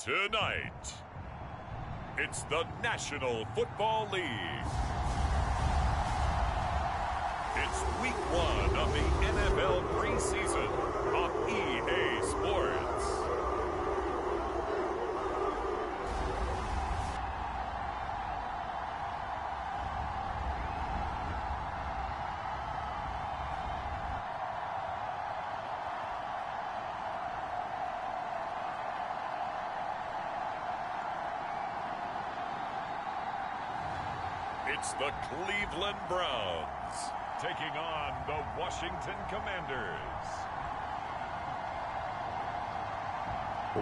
Tonight, it's the National Football League. It's week 1 of the NFL preseason on EA Sports. It's the Cleveland Browns taking on the Washington Commanders.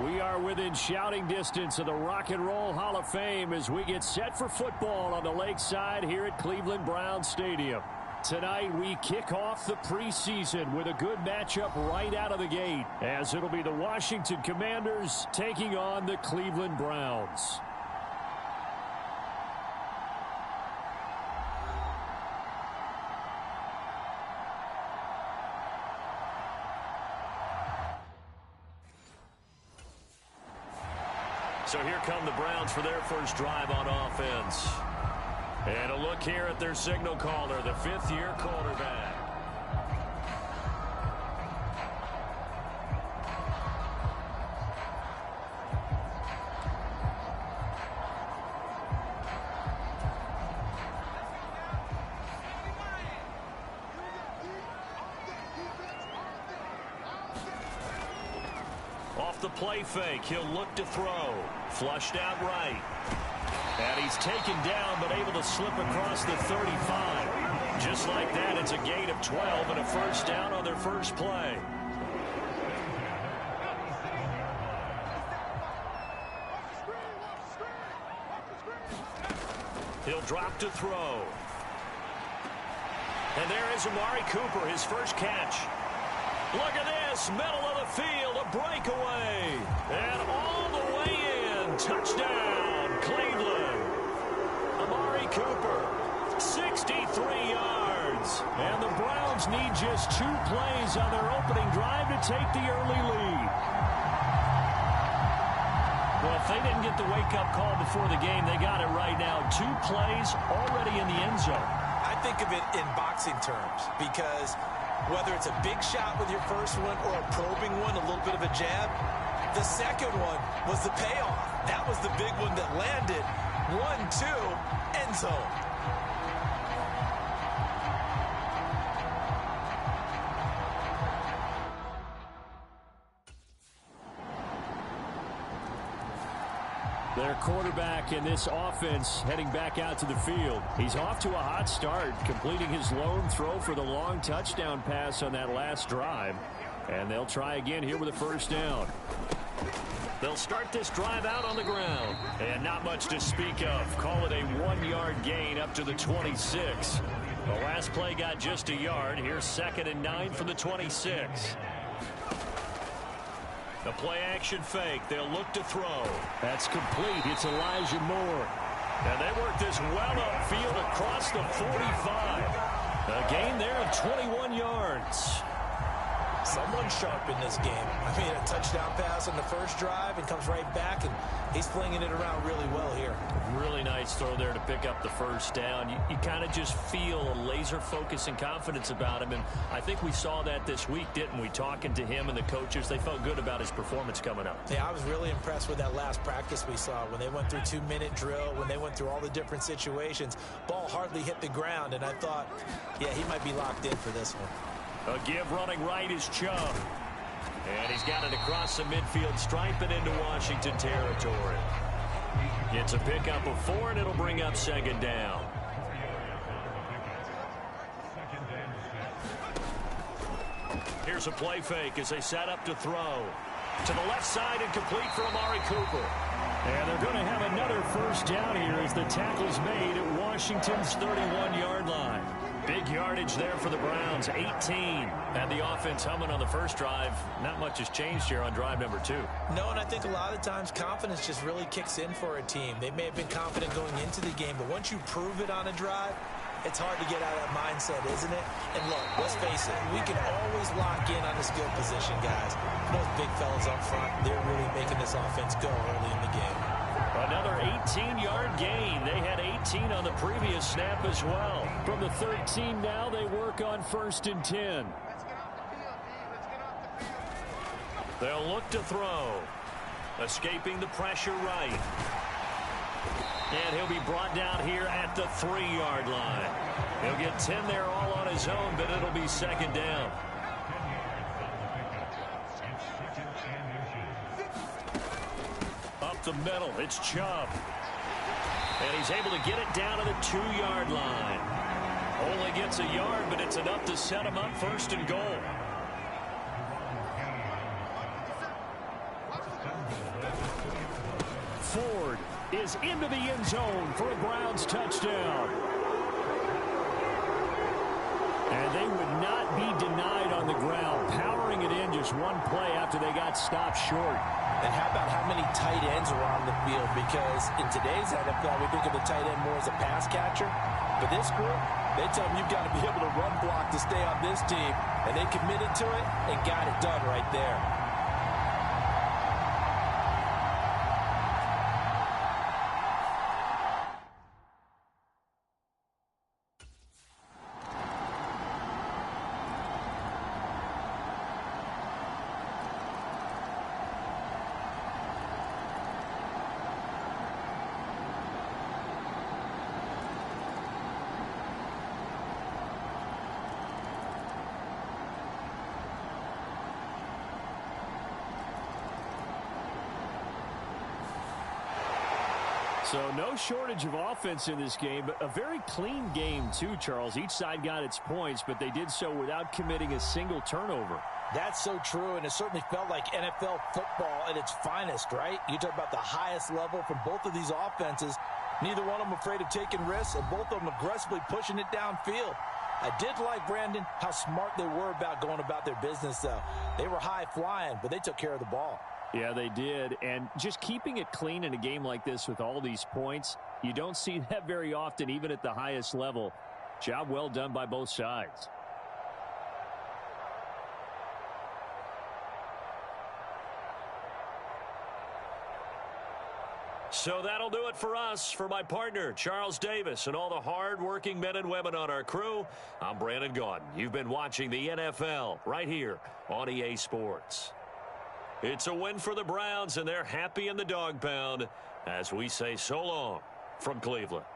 We are within shouting distance of the Rock and Roll Hall of Fame as we get set for football on the lakeside here at Cleveland Browns Stadium. Tonight we kick off the preseason with a good matchup right out of the gate, as it'll be the Washington Commanders taking on the Cleveland Browns. So here come the Browns for their first drive on offense. And a look here at their signal caller, the fifth-year quarterback. Off the play fake, he'll look to throw. Flushed out right. And he's taken down, but able to slip across the 35. Just like that, it's a gain of 12 and a first down on their first play. He'll drop to throw. And there is Amari Cooper, his first catch. Look at this, middle of the field, a breakaway. And all the way in, touchdown, Cleveland. Amari Cooper, 63 yards. And the Browns need just 2 plays on their opening drive to take the early lead. Well, if they didn't get the wake-up call before the game, they got it right now. 2 plays already in the end zone. I think of it in boxing terms because whether it's a big shot with your first one or a probing one, a little bit of a jab, the second one was the payoff. That was the big one that landed. 1-2, end zone. Their quarterback in this offense heading back out to the field. He's off to a hot start, completing his lone throw for the long touchdown pass on that last drive. And they'll try again here with a first down. They'll start this drive out on the ground. And not much to speak of. Call it a 1-yard gain up to the 26. The last play got just a yard. Here's 2nd and 9 from the 26. The play-action fake. They'll look to throw. That's complete. It's Elijah Moore. And they work this well upfield across the 45. A gain there of 21 yards. Someone sharp in this game. I mean, a touchdown pass on the first drive and comes right back, and he's flinging it around really well here. Really nice throw there to pick up the first down. You kind of just feel a laser focus and confidence about him, and I think we saw that this week, didn't we? Talking to him and the coaches, they felt good about his performance coming up. Yeah, I was really impressed with that last practice we saw when they went through 2-minute drill, when they went through all the different situations. Ball hardly hit the ground, and I thought, yeah, he might be locked in for this one. A give running right is Chubb. And he's got it across the midfield, striping into Washington territory. It's a pickup of 4, and it'll bring up 2nd down. Here's a play fake as they set up to throw. To the left side and complete for Amari Cooper. And they're going to have another first down here as the tackle's made at Washington's 31-yard line. Big yardage there for the Browns, 18. And the offense humming on the first drive. Not much has changed here on drive number 2. No, and I think a lot of times confidence just really kicks in for a team. They may have been confident going into the game, but once you prove it on a drive, it's hard to get out of that mindset, isn't it? And look, let's face it, we can always lock in on a skill position guys. Those big fellas up front, they're really making this offense go early in the game. Another 18-yard gain. They had 18 on the previous snap as well. From the 13 now, they work on 1st and 10. They'll look to throw. Escaping the pressure right. And he'll be brought down here at the 3-yard line. He'll get 10 there all on his own, but it'll be 2nd down. Up the middle, it's Chubb. And he's able to get it down to the 2-yard line. Only gets a yard, but it's enough to set him up 1st and goal. Ford is into the end zone for a Browns touchdown. And they would not be denied on the ground, powering it in just one play after they got stopped short. And how about how many tight ends are on the field? Because in today's NFL, we think of the tight end more as a pass catcher. But this group, they tell them you've got to be able to run block to stay on this team. And they committed to it and got it done right there. So no shortage of offense in this game, but a very clean game too, Charles. Each side got its points, but they did so without committing a single turnover. That's so true, and it certainly felt like NFL football at its finest, right? You talk about the highest level from both of these offenses. Neither one of them afraid of taking risks, and both of them aggressively pushing it downfield. I did like, Brandon, how smart they were about going about their business, though. They were high-flying, but they took care of the ball. Yeah, they did. And just keeping it clean in a game like this with all these points, you don't see that very often, even at the highest level. Job well done by both sides. So that'll do it for us. For my partner, Charles Davis, and all the hard-working men and women on our crew, I'm Brandon Gaudin. You've been watching the NFL right here on EA Sports. It's a win for the Browns, and they're happy in the dog pound as we say so long from Cleveland.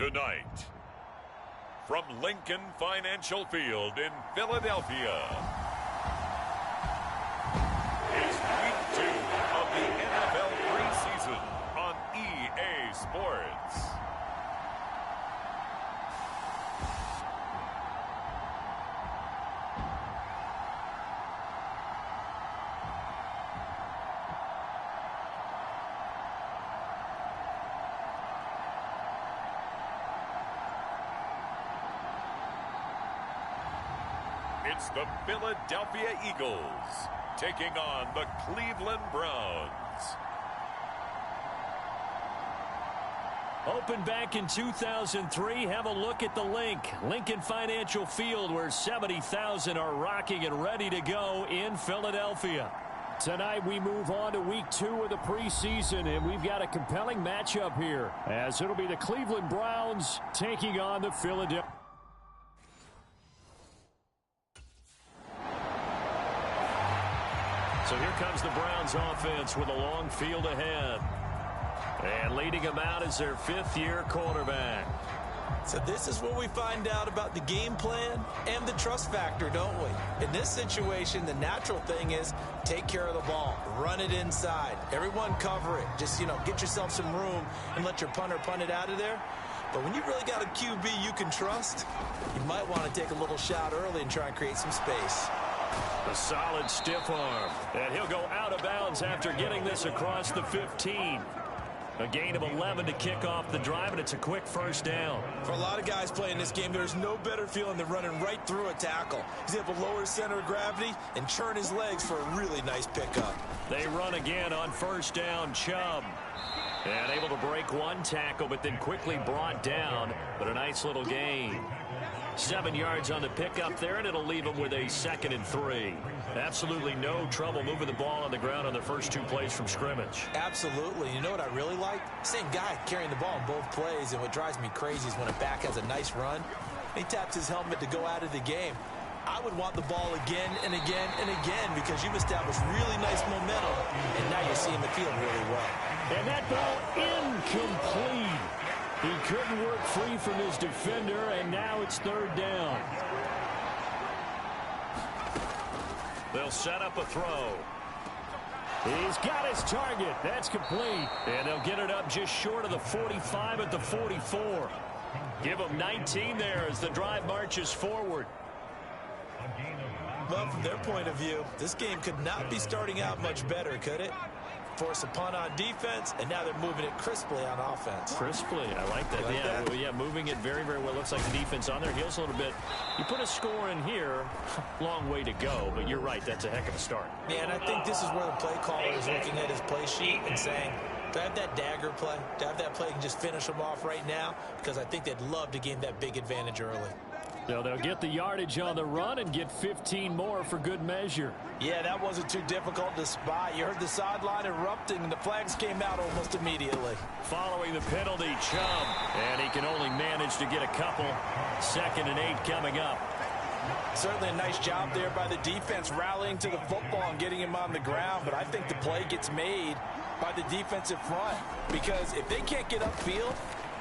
Tonight, from Lincoln Financial Field in Philadelphia, is Week 2 of the NFL preseason on EA Sports. It's the Philadelphia Eagles taking on the Cleveland Browns. Opened back in 2003. Have a look at the link. Lincoln Financial Field, where 70,000 are rocking and ready to go in Philadelphia. Tonight we move on to week 2 of the preseason, and we've got a compelling matchup here, as it'll be the Cleveland Browns taking on the Philadelphia. So here comes the Browns offense with a long field ahead. And leading them out is their 5th-year quarterback. So this is where we find out about the game plan and the trust factor, don't we? In this situation, the natural thing is take care of the ball, run it inside. Everyone cover it. Just, get yourself some room and let your punter punt it out of there. But when you really got a QB you can trust, you might want to take a little shot early and try and create some space. A solid stiff arm. And he'll go out of bounds after getting this across the 15. A gain of 11 to kick off the drive, and it's a quick first down. For a lot of guys playing this game, there's no better feeling than running right through a tackle. He's able to lower his center of gravity and churn his legs for a really nice pickup. They run again on first down. Chubb. And able to break one tackle, but then quickly brought down. But a nice little gain. 7 yards on the pickup there, and it'll leave them with a 2nd and 3. Absolutely no trouble moving the ball on the ground on the first 2 plays from scrimmage. Absolutely. You know what I really like? Same guy carrying the ball in both plays, and what drives me crazy is when a back has a nice run, he taps his helmet to go out of the game. I would want the ball again and again and again because you've established really nice momentum, and now you're seeing the field really well. And that ball incomplete. He couldn't work free from his defender, and now it's 3rd down. They'll set up a throw. He's got his target. That's complete. And they'll get it up just short of the 45 at the 44. Give them 19 there as the drive marches forward. Well, from their point of view, this game could not be starting out much better, could it? Force a punt on defense, and now they're moving it crisply on offense. Crisply, I like that. Yeah, moving it very, very well. Looks like the defense on their heels a little bit. You put a score in here, long way to go, but you're right, that's a heck of a start. Yeah, and I think this is where the play caller is looking at his play sheet and saying, do I have that dagger play? Do I have that play and just finish them off right now? Because I think they'd love to gain that big advantage early. So they'll get the yardage on the run and get 15 more for good measure. Yeah, that wasn't too difficult to spot. You heard the sideline erupting, and the flags came out almost immediately. Following the penalty, Chubb. And he can only manage to get a couple. 2nd and 8 coming up. Certainly a nice job there by the defense rallying to the football and getting him on the ground, but I think the play gets made by the defensive front because if they can't get upfield,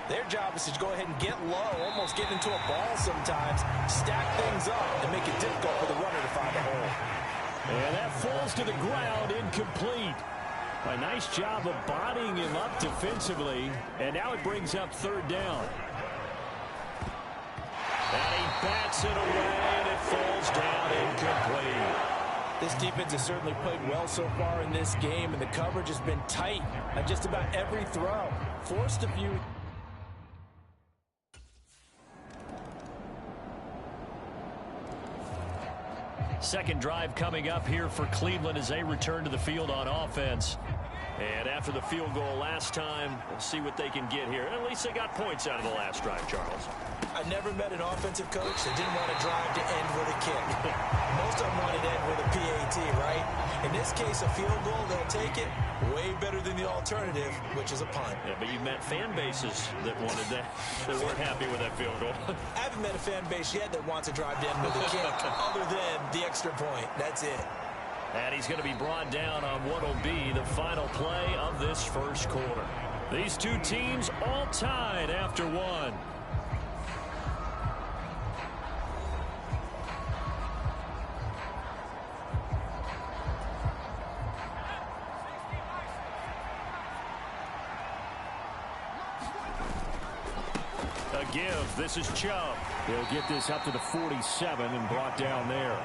their job is to go ahead and get low, almost get into a ball sometimes, stack things up, and make it difficult for the runner to find a hole. And that falls to the ground, incomplete. A nice job of bodying him up defensively, and now it brings up 3rd down. And he bats it away, and it falls down incomplete. This defense has certainly played well so far in this game, and the coverage has been tight on just about every throw. Forced a few. Second drive coming up here for Cleveland as they return to the field on offense. And after the field goal last time, we'll see what they can get here. At least they got points out of the last drive, Charles. I never met an offensive coach that didn't want a drive to end with a kick. Most of them wanted to end with a PAT, right? In this case, a field goal, they'll take it. Way better than the alternative, which is a punt. Yeah, but you met fan bases that wanted that, that weren't happy with that field goal. I haven't met a fan base yet that wants a drive to end with a kick, other than the extra point. That's it. And he's going to be brought down on what will be the final play of this first quarter. These two teams all tied after one. A give. This is Chubb. He'll get this up to the 47 and brought down there.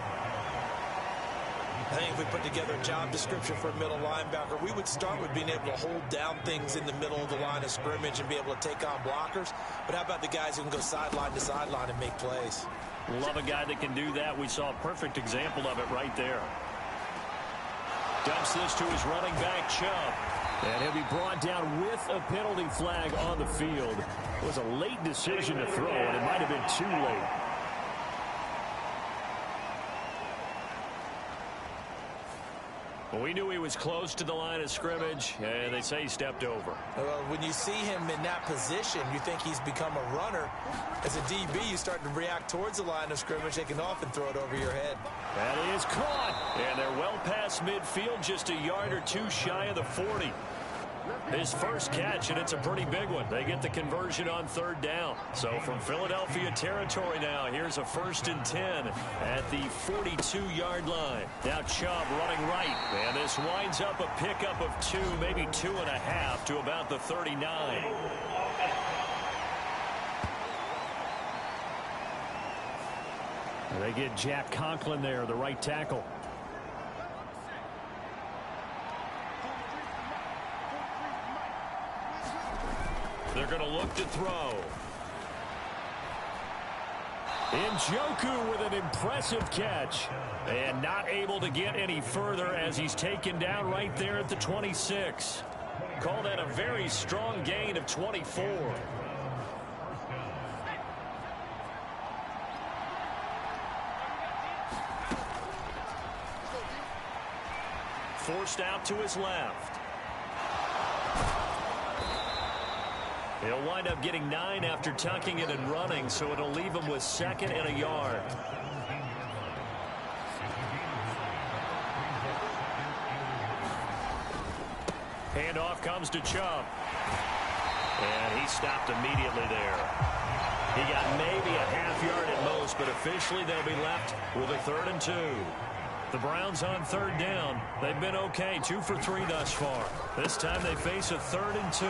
I think if we put together a job description for a middle linebacker, we would start with being able to hold down things in the middle of the line of scrimmage and be able to take on blockers. But how about the guys who can go sideline to sideline and make plays? Love a guy that can do that. We saw a perfect example of it right there. Dumps this to his running back, Chubb. And he'll be brought down with a penalty flag on the field. It was a late decision to throw, and it might have been too late. Well, we knew he was close to the line of scrimmage, and they say he stepped over. Well, when you see him in that position, you think he's become a runner. As a DB, you start to react towards the line of scrimmage. They can often throw it over your head. That is caught, and they're well past midfield, just a yard or two shy of the 40. His first catch, and it's a pretty big one. They get the conversion on third down. So from Philadelphia territory now, here's a 1st and 10 at the 42-yard line. Now Chubb running right, and this winds up a pickup of 2, maybe 2.5 to about the 39. They get Jack Conklin there, the right tackle. They're going to look to throw. Njoku with an impressive catch. And not able to get any further as he's taken down right there at the 26. Call that a very strong gain of 24. Forced out to his left. He'll wind up getting 9 after tucking it and running, so it'll leave him with 2nd and a yard. Handoff comes to Chubb. And he stopped immediately there. He got maybe a half yard at most, but officially they'll be left with a 3rd and 2. The Browns on 3rd down. They've been okay, 2 for 3 thus far. This time they face a 3rd and 2.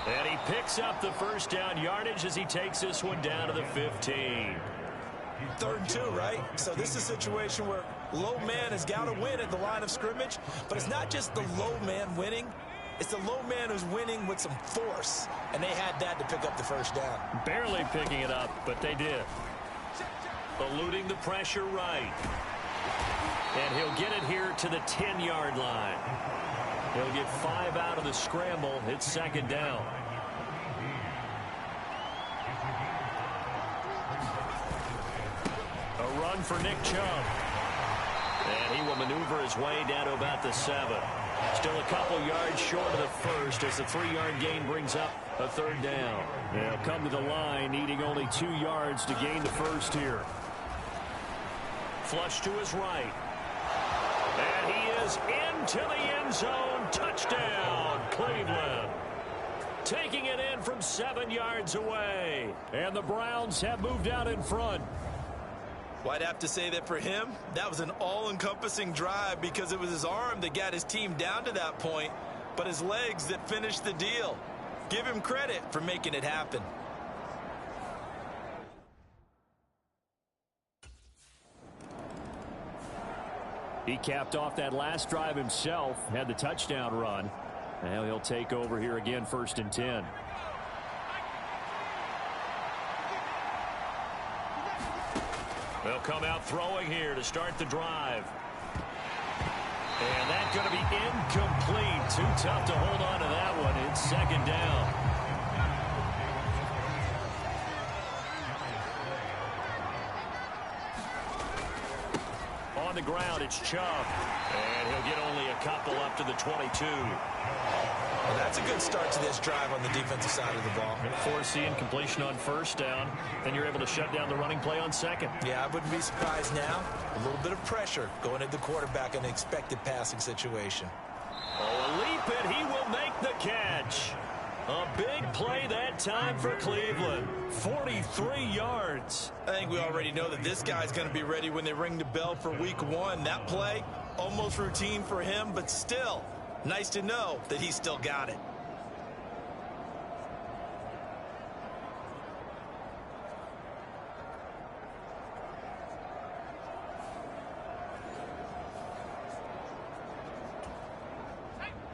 And he picks up the first down yardage as he takes this one down to the 15. 3rd and 2, right? So this is a situation where low man has got to win at the line of scrimmage. But it's not just the low man winning. It's the low man who's winning with some force. And they had that to pick up the first down. Barely picking it up, but they did. Eluding the pressure right. And he'll get it here to the 10-yard line. He'll get 5 out of the scramble. It's 2nd down. A run for Nick Chubb. And he will maneuver his way down to about the 7. Still a couple yards short of the first as the 3-yard gain brings up a 3rd down. They'll come to the line needing only 2 yards to gain the first here. Flush to his right. And he is into the end zone. Touchdown, Cleveland. Taking it in from 7 yards away. And the Browns have moved out in front. Well, I'd have to say that for him, that was an all-encompassing drive because it was his arm that got his team down to that point, but his legs that finished the deal. Give him credit for making it happen. He capped off that last drive himself, had the touchdown run. Now he'll take over here again, 1st and 10. They'll come out throwing here to start the drive. And that's going to be incomplete. Too tough to hold on to that one. It's 2nd down. On the ground, it's Chubb. And he'll get only a couple up to the 22. Well, that's a good start to this drive on the defensive side of the ball. Force the incompletion on 1st down. Then you're able to shut down the running play on 2nd. Yeah, I wouldn't be surprised now. A little bit of pressure going at the quarterback in an expected passing situation. Oh, a leap open. He will make the catch. A big play that time for Cleveland. 43 yards. I think we already know that this guy's going to be ready when they ring the bell for week 1. That play, almost routine for him, but still, nice to know that he's still got it.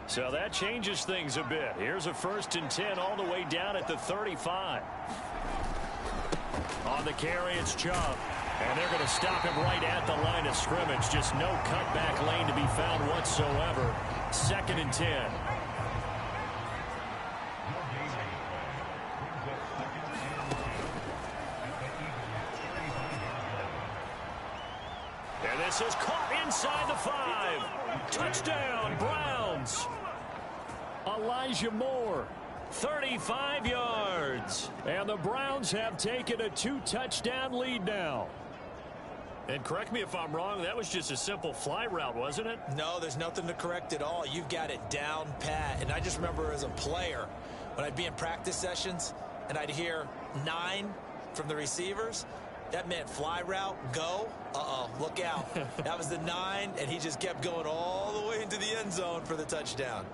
So that changes things a bit. Here's a 1st and 10 all the way down at the 35. On the carry, it's Chubb. And they're going to stop him right at the line of scrimmage. Just no cutback lane to be found whatsoever. 2nd and 10. And this is caught inside the 5. Touchdown, Browns. Elijah Moore, 35 yards. And the Browns have taken a 2-touchdown lead now. And correct me if I'm wrong, that was just a simple fly route, wasn't it? No, there's nothing to correct at all. You've got it down pat. And I just remember as a player, when I'd be in practice sessions and I'd hear 9 from the receivers, that meant fly route, go. Look out. That was the 9, and he just kept going all the way into the end zone for the touchdown.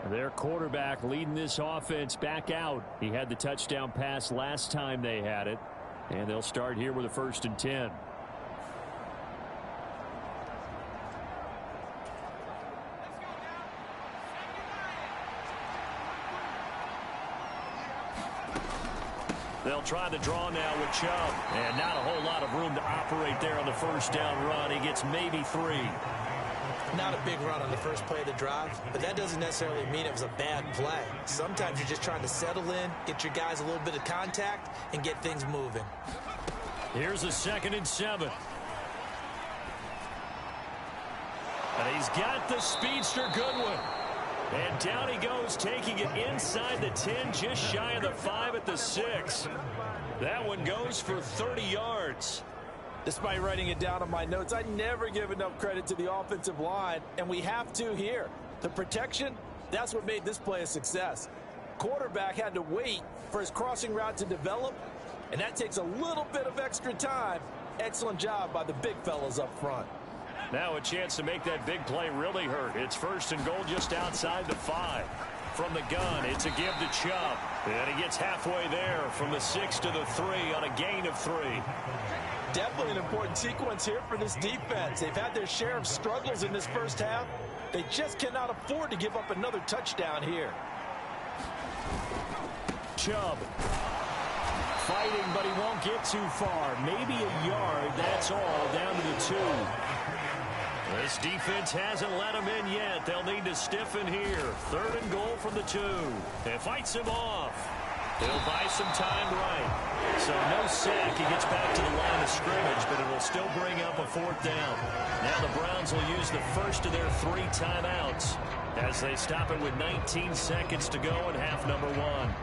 Their quarterback leading this offense back out. He had the touchdown pass last time they had it. And they'll start here with a 1st and 10. They'll try the draw now with Chubb. And not a whole lot of room to operate there on the 1st down run. He gets maybe 3. Not a big run on the first play of the drive, but that doesn't necessarily mean it was a bad play. Sometimes you're just trying to settle in, get your guys a little bit of contact, and get things moving. Here's a 2nd and 7. And he's got the speedster Goodwin. And down he goes, taking it inside the 10, just shy of the 5 at the 6. That one goes for 30 yards. Despite writing it down on my notes, I never give enough credit to the offensive line, and we have to here. The protection, that's what made this play a success. Quarterback had to wait for his crossing route to develop, and that takes a little bit of extra time. Excellent job by the big fellas up front. Now a chance to make that big play really hurt. It's 1st and goal just outside the 5. From the gun, it's a give to Chubb. And he gets halfway there from the 6 to the 3 on a gain of 3. Definitely an important sequence here for this defense. They've had their share of struggles in this first half. They just cannot afford to give up another touchdown here. Chubb fighting, but he won't get too far. Maybe a yard, that's all, down to the 2. This defense hasn't let him in yet. They'll need to stiffen here. 3rd and goal from the 2. It fights him off. He'll buy some time right. So no sack. He gets back to the line of scrimmage, but it will still bring up a 4th down. Now the Browns will use the first of their 3 timeouts as they stop it with 19 seconds to go in half number 1.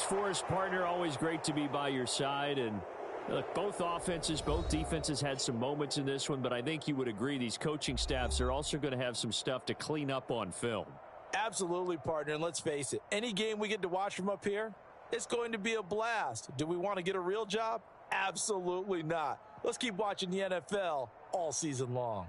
For his partner, always great to be by your side. And look, both offenses, both defenses had some moments in this one, but I think you would agree these coaching staffs are also going to have some stuff to clean up on film. Absolutely, partner, and let's face it, any game we get to watch from up here, it's going to be a blast. Do we want to get a real job? Absolutely not. Let's keep watching the NFL all season long.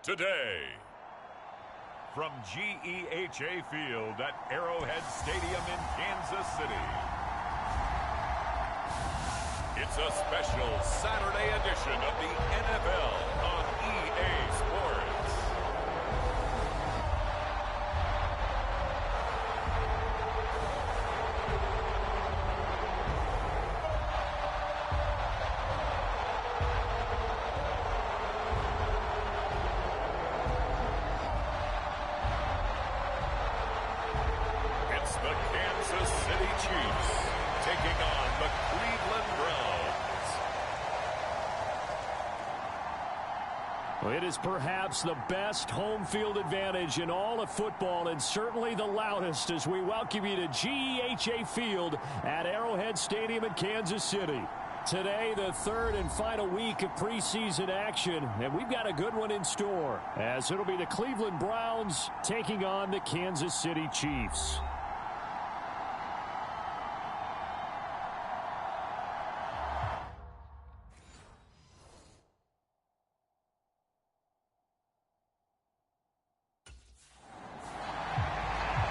today. From GEHA Field at Arrowhead Stadium in Kansas City, it's a special Saturday edition of the NFL on EA Sports. It's the Kansas City Chiefs taking on the Cleveland Browns. Well, it is perhaps the best home field advantage in all of football, and certainly the loudest, as we welcome you to GEHA Field at Arrowhead Stadium in Kansas City. Today, the third and final week of preseason action, and we've got a good one in store, as it'll be the Cleveland Browns taking on the Kansas City Chiefs.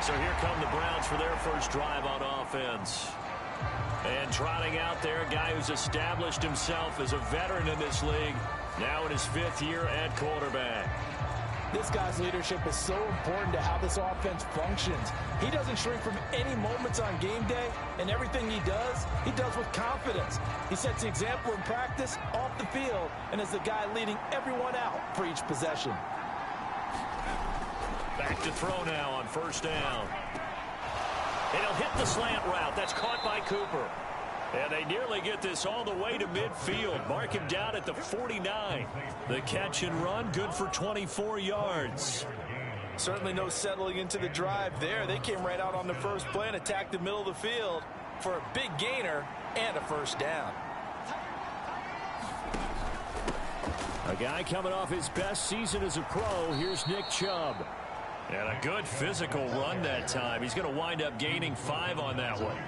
So here come the Browns for their first drive on offense. And trotting out there, a guy who's established himself as a veteran in this league, now in his fifth year at quarterback. This guy's leadership is so important to how this offense functions. He doesn't shrink from any moments on game day, and everything he does with confidence. He sets the example in practice, off the field, and is the guy leading everyone out for each possession. Back to throw now on first down. And he'll hit the slant route. That's caught by Cooper. And they nearly get this all the way to midfield. Mark him down at the 49. The catch and run, good for 24 yards. Certainly no settling into the drive there. They came right out on the first play and attacked the middle of the field for a big gainer and a first down. A guy coming off his best season as a pro. Here's Nick Chubb. And a good physical run that time. He's going to wind up gaining 5 on that one.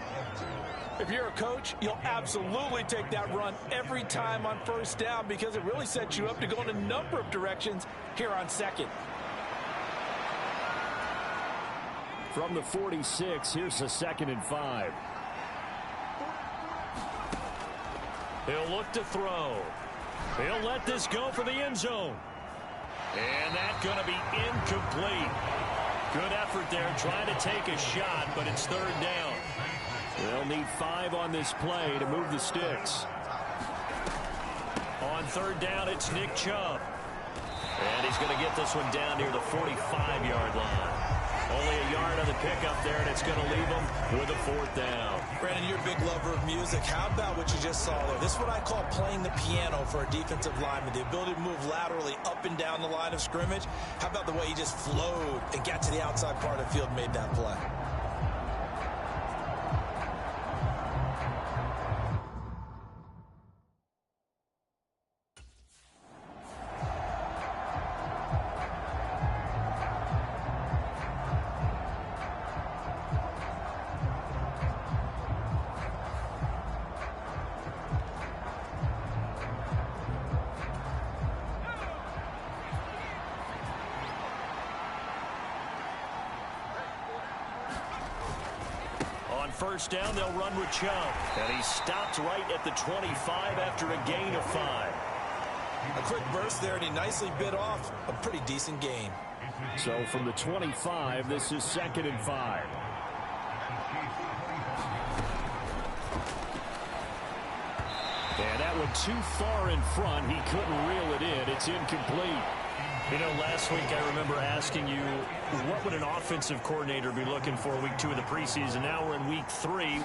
If you're a coach, you'll absolutely take that run every time on first down because it really sets you up to go in a number of directions here on second. From the 46, here's a 2nd and 5. He'll look to throw. He'll let this go for the end zone. And that's going to be incomplete. Good effort there trying to take a shot, but it's third down. They'll need 5 on this play to move the sticks. On third down, it's Nick Chubb. And he's going to get this one down near the 45-yard line. Only a yard on the pickup there, and it's going to leave him with a 4th down. Brandon, you're a big lover of music. How about what you just saw there? This is what I call playing the piano for a defensive lineman. The ability to move laterally up and down the line of scrimmage. How about the way he just flowed and got to the outside part of the field and made that play? First down, they'll run with Chubb. And he stopped right at the 25 after a gain of 5. A quick burst there, and he nicely bit off a pretty decent gain. So from the 25, this is 2nd and 5. And that one too far in front. He couldn't reel it in. It's incomplete. You know, last week I remember asking you, what would an offensive coordinator be looking for week 2 of the preseason? Now we're in week 3.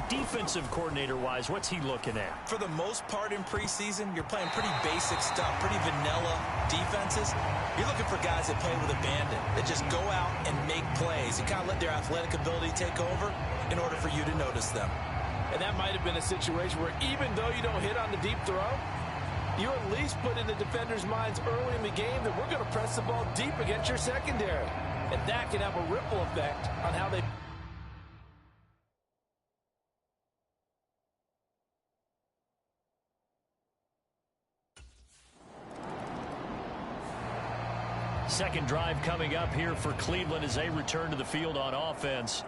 Defensive coordinator-wise, what's he looking at? For the most part in preseason, you're playing pretty basic stuff, pretty vanilla defenses. You're looking for guys that play with abandon, that just go out and make plays and kind of let their athletic ability take over in order for you to notice them. And that might have been a situation where even though you don't hit on the deep throw, you at least put in the defenders' minds early in the game that we're going to press the ball deep against your secondary. And that can have a ripple effect on how they... second drive coming up here for Cleveland as they return to the field on offense.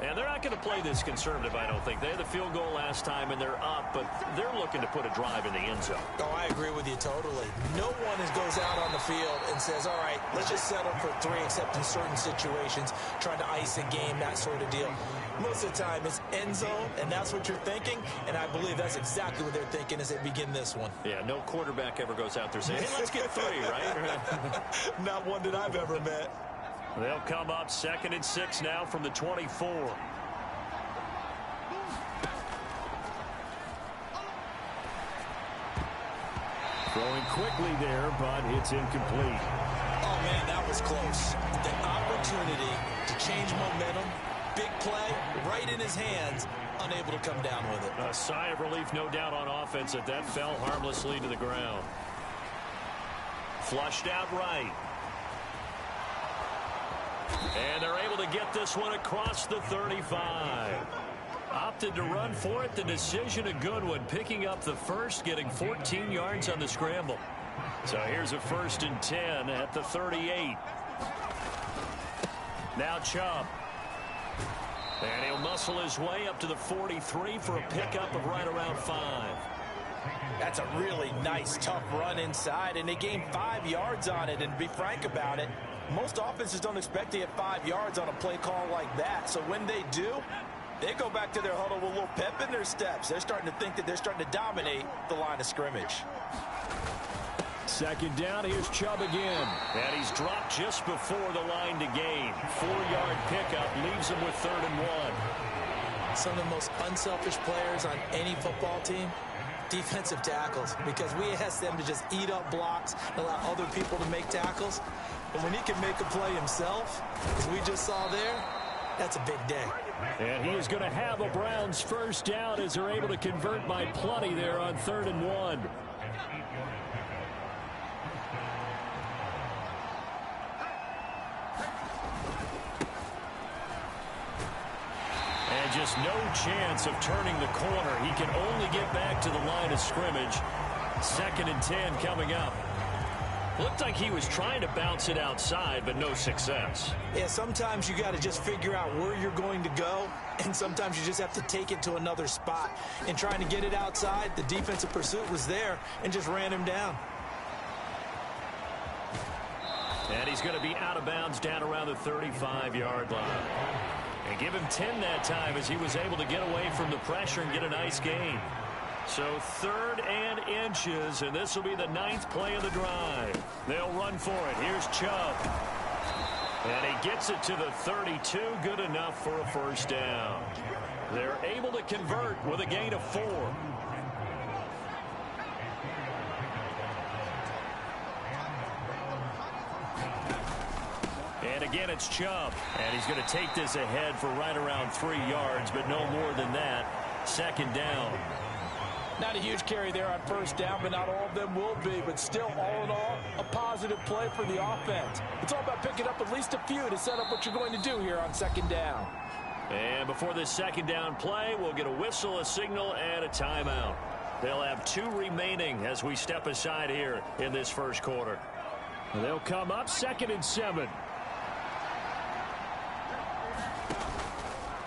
And they're not going to play this conservative, I don't think. They had the field goal last time, and they're up, but they're looking to put a drive in the end zone. Oh, I agree with you totally. No one goes out on the field and says, all right, let's just settle for 3, except in certain situations, trying to ice a game, that sort of deal. Most of the time, it's end zone, and that's what you're thinking, and I believe that's exactly what they're thinking as they begin this one. Yeah, no quarterback ever goes out there saying, hey, let's get 3, right? Not one that I've ever met. They'll come up 2nd and 6 now from the 24. Throwing quickly there, but it's incomplete. Oh, man, that was close. The opportunity to change momentum, big play, right in his hands, unable to come down with it. A sigh of relief, no doubt, on offense that fell harmlessly to the ground. Flushed out right. And they're able to get this one across the 35. Opted to run for it. The decision a good one. Picking up the first, getting 14 yards on the scramble. So here's a 1st and 10 at the 38. Now Chubb. And he'll muscle his way up to the 43 for a pickup of right around 5. That's a really nice, tough run inside, and they gained 5 yards on it. And to be frank about it, most offenses don't expect to get 5 yards on a play call like that. So when they do, they go back to their huddle with a little pep in their steps. They're starting to think that they're starting to dominate the line of scrimmage. 2nd down, here's Chubb again. And he's dropped just before the line to gain. 4-yard pickup leaves him with 3rd and 1. Some of the most unselfish players on any football team, defensive tackles, because we ask them to just eat up blocks and allow other people to make tackles. But when he can make a play himself, as we just saw there, that's a big day. And he is going to have a Browns 1st down as they're able to convert by plenty there on 3rd and 1. And just no chance of turning the corner. He can only get back to the line of scrimmage. 2nd and 10 coming up. Looked like he was trying to bounce it outside, but no success. Yeah, sometimes you got to just figure out where you're going to go, and sometimes you just have to take it to another spot. And trying to get it outside, the defensive pursuit was there and just ran him down. And he's going to be out of bounds down around the 35-yard line. And give him 10 that time as he was able to get away from the pressure and get a nice gain. So 3rd and inches, and this will be the 9th play of the drive. They'll run for it. Here's Chubb. And he gets it to the 32. Good enough for a 1st down. They're able to convert with a gain of 4. And again, it's Chubb. And he's going to take this ahead for right around 3 yards, but no more than that. 2nd down. Not a huge carry there on 1st down, but not all of them will be. But still, all in all, a positive play for the offense. It's all about picking up at least a few to set up what you're going to do here on 2nd down. And before this 2nd down play, we'll get a whistle, a signal, and a timeout. They'll have 2 remaining as we step aside here in this 1st quarter. They'll come up 2nd and 7.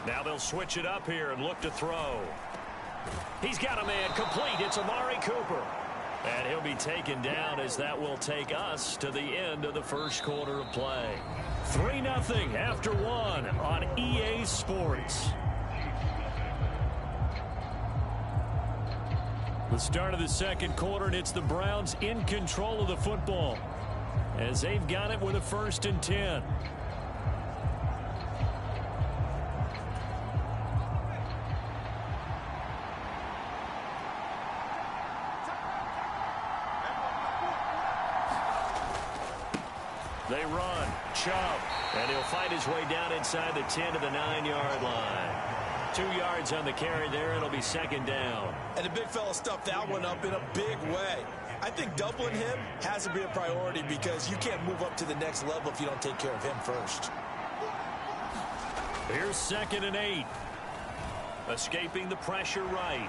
Now they'll switch it up here and look to throw. He's got a man complete. It's Amari Cooper. And he'll be taken down as that will take us to the end of the 1st quarter of play. 3-0 after 1 on EA Sports. The start of the 2nd quarter, and it's the Browns in control of the football as they've got it with a 1st and 10. They run. Chubb. And he'll find his way down inside the 10 to the 9-yard line. 2 yards on the carry there. It'll be 2nd down. And the big fella stuffed that one up in a big way. I think doubling him has to be a priority because you can't move up to the next level if you don't take care of him first. Here's 2nd and 8. Escaping the pressure right.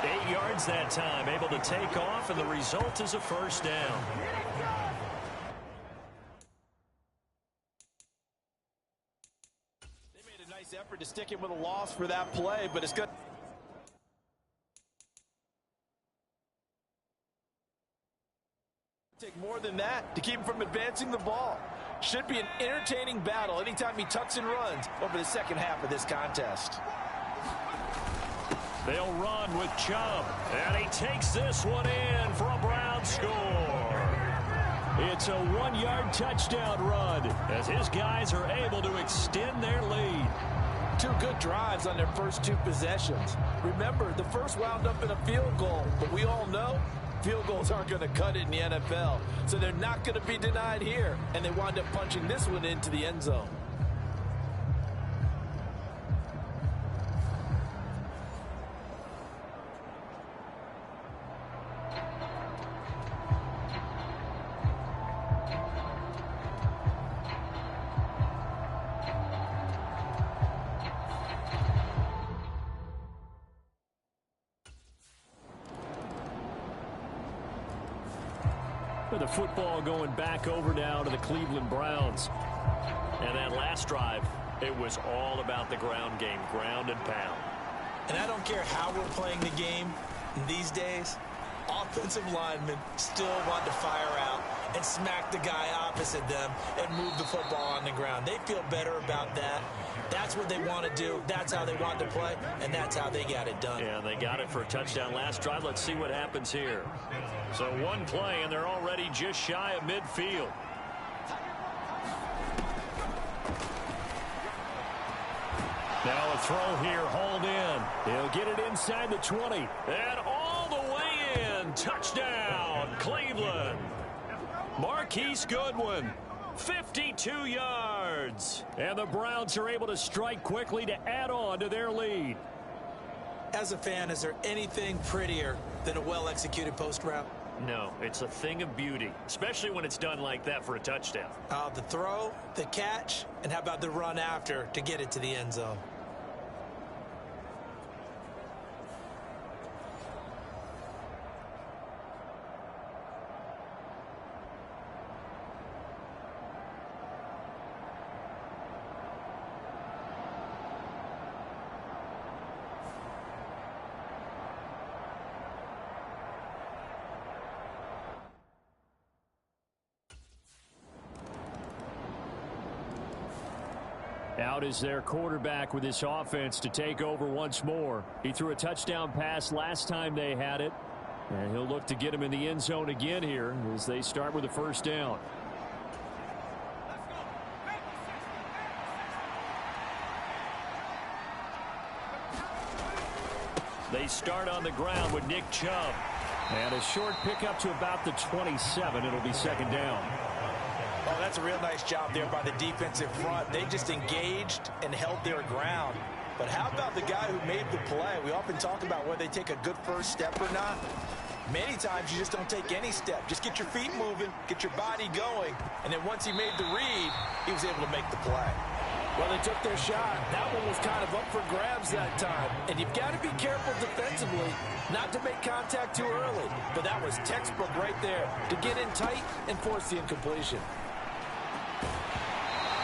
8 yards that time, able to take off, and the result is a 1st down. Nice effort to stick him with a loss for that play, but it's good. Take more than that to keep him from advancing the ball. Should be an entertaining battle anytime he tucks and runs over the second half of this contest. They'll run with Chubb, and he takes this one in for a Brown score. It's a 1-yard touchdown run as his guys are able to extend their lead. 2 good drives on their first 2 possessions. Remember, the first wound up in a field goal, but we all know field goals aren't going to cut it in the NFL, so they're not going to be denied here, and they wind up punching this one into the end zone. With the football going back over now to the Cleveland Browns. And that last drive, it was all about the ground game, ground and pound. And I don't care how we're playing the game these days, offensive linemen still want to fire out and smack the guy opposite them and move the football on the ground. They feel better about that. That's what they want to do. That's how they want to play, and that's how they got it done. Yeah, they got it for a touchdown last drive. Let's see what happens here. So 1 play, and they're already just shy of midfield. Now a throw here, hauled in. He'll get it inside the 20. And all the way in. Touchdown, Cleveland. Marquise Goodwin, 52 yards. And the Browns are able to strike quickly to add on to their lead. As a fan, is there anything prettier than a well-executed post route? No, it's a thing of beauty, especially when it's done like that for a touchdown. The throw, the catch, and how about the run after to get it to the end zone? Out is their quarterback with this offense to take over once more. He threw a touchdown pass last time they had it. And he'll look to get him in the end zone again here as they start with a first down. They start on the ground with Nick Chubb. And a short pickup to about the 27. It'll be second down. Oh, that's a real nice job there by the defensive front. They just engaged and held their ground. But how about the guy who made the play? We often talk about whether they take a good first step or not. Many times you just don't take any step. Just get your feet moving, get your body going, and then once he made the read, he was able to make the play. Well, they took their shot. That one was kind of up for grabs that time. And you've got to be careful defensively not to make contact too early. But that was textbook right there to get in tight and force the incompletion.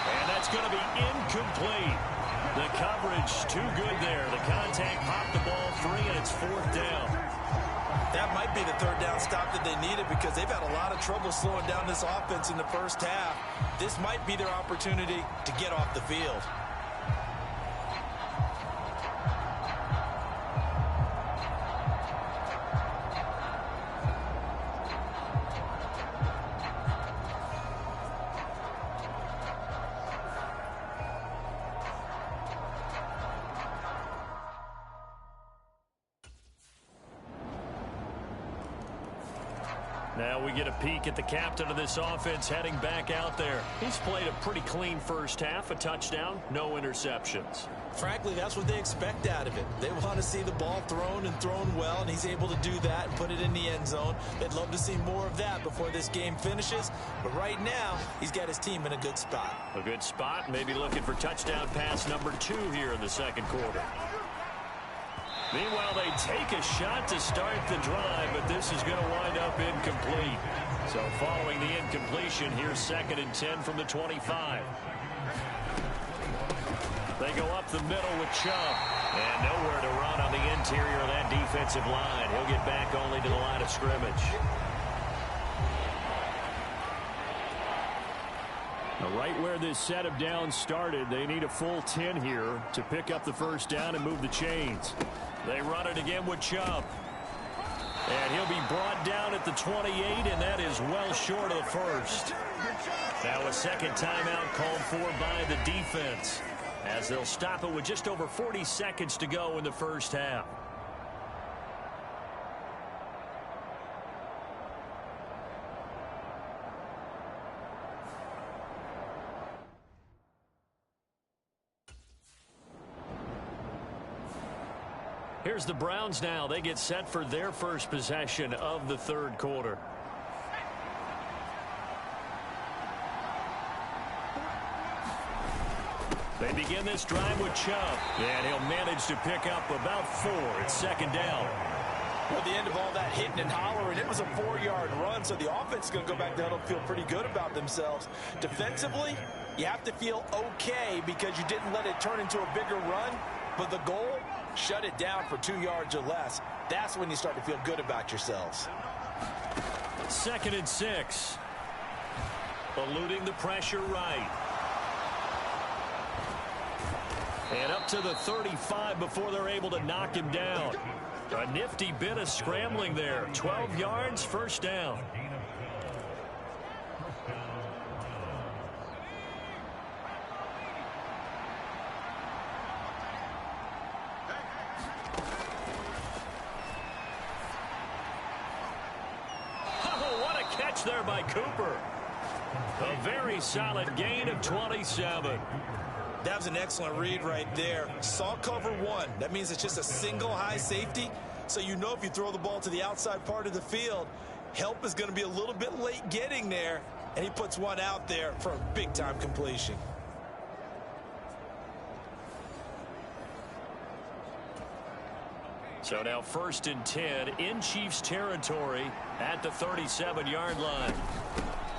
And that's going to be incomplete. The coverage too good there. The contact popped the ball free, and it's fourth down. That might be the third down stop that they needed because they've had a lot of trouble slowing down this offense in the first half. This might be their opportunity to get off the field. Now we get a peek at the captain of this offense heading back out there. He's played a pretty clean first half, a touchdown, no interceptions. Frankly, that's what they expect out of it. They want to see the ball thrown and thrown well, and he's able to do that and put it in the end zone. They'd love to see more of that before this game finishes. But right now, he's got his team in a good spot. A good spot, maybe looking for touchdown pass number 2 here in the second quarter. Meanwhile, they take a shot to start the drive, but this is going to wind up incomplete. So following the incompletion, here's 2nd and 10 from the 25. They go up the middle with Chubb. And nowhere to run on the interior of that defensive line. He'll get back only to the line of scrimmage. Now, right where this set of downs started, they need a full 10 here to pick up the first down and move the chains. They run it again with Chubb. And he'll be brought down at the 28, and that is well short of the first. Now a second timeout called for by the defense, as they'll stop it with just over 40 seconds to go in the first half. Here's the Browns now. They get set for their first possession of the third quarter. They begin this drive with Chubb, and he'll manage to pick up about 4. It's second down. Well, at the end of all that hitting and hollering, it was a 4-yard run, so the offense is going to go back down and feel pretty good about themselves. Defensively, you have to feel okay because you didn't let it turn into a bigger run, but the goal, shut it down for 2 yards or less. That's when you start to feel good about yourselves. 2nd and 6. Eluding the pressure right. And up to the 35 before they're able to knock him down. A nifty bit of scrambling there. 12 yards, first down. Oh, what a catch there by Cooper. A very solid gain of 27. That was an excellent read right there. Saw cover 1. That means it's just a single high safety. So you know if you throw the ball to the outside part of the field, help is going to be a little bit late getting there. And he puts one out there for a big-time completion. So now 1st and 10 in Chiefs territory at the 37-yard line.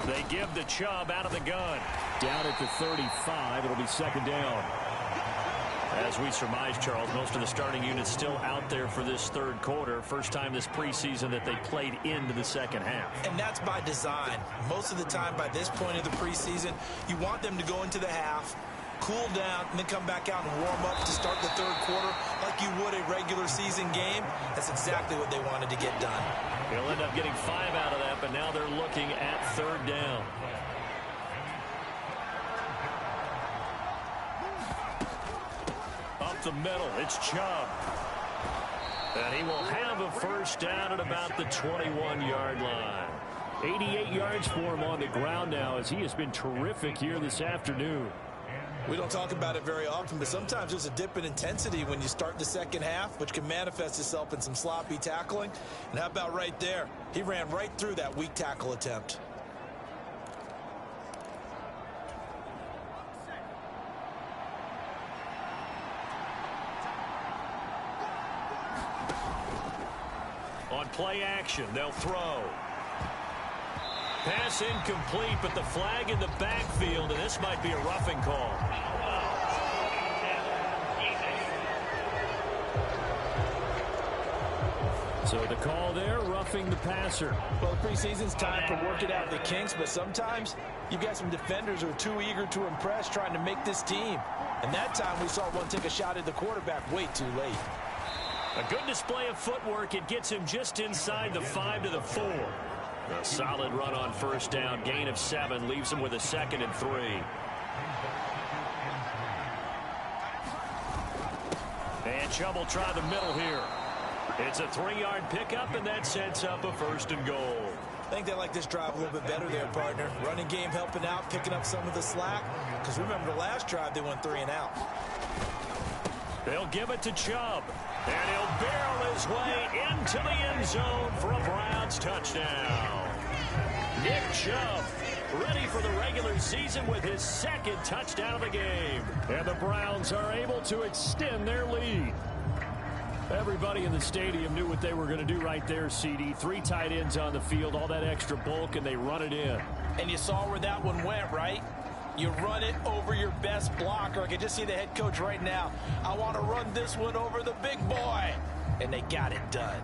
They give the Chubb out of the gun. Down at the 35, it'll be second down. As we surmise, Charles, most of the starting units still out there for this third quarter. First time this preseason that they played into the second half. And that's by design. Most of the time by this point of the preseason, you want them to go into the half, cool down, and then come back out and warm up to start the third quarter like you would a regular season game. That's exactly what they wanted to get done. He'll end up getting 5 out of that, but now they're looking at third down. Up the middle, it's Chubb. And he will have a first down at about the 21-yard line. 88 yards for him on the ground now, as he has been terrific here this afternoon. We don't talk about it very often, but sometimes there's a dip in intensity when you start the second half, which can manifest itself in some sloppy tackling. And how about right there? He ran right through that weak tackle attempt. On play action, they'll throw. Pass incomplete, but the flag in the backfield, and this might be a roughing call. So the call there, roughing the passer. Well, the preseason's time to work it out the kinks, but sometimes you've got some defenders who are too eager to impress, trying to make this team. And that time we saw one take a shot at the quarterback way too late. A good display of footwork. It gets him just inside the 5 to the 4. A solid run on first down. Gain of 7 leaves him with a 2nd and 3. And Chubb will try the middle here. It's a 3-yard pickup, and that sets up a 1st and goal. I think they like this drive a little bit better there, partner. Running game helping out, picking up some of the slack. Because remember the last drive, they went 3 and out. They'll give it to Chubb. And he'll barrel his way into the end zone for a Browns touchdown. Nick Chubb ready for the regular season with his 2nd touchdown of the game. And the Browns are able to extend their lead. Everybody in the stadium knew what they were going to do right there, CD. 3 tight ends on the field, all that extra bulk, and they run it in. And you saw where that one went, right? You run it over your best blocker. I can just see the head coach right now. I want to run this one over the big boy. And they got it done.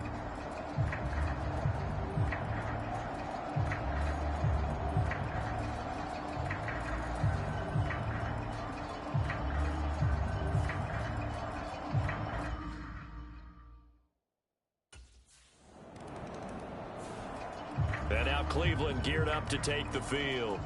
And now Cleveland geared up to take the field.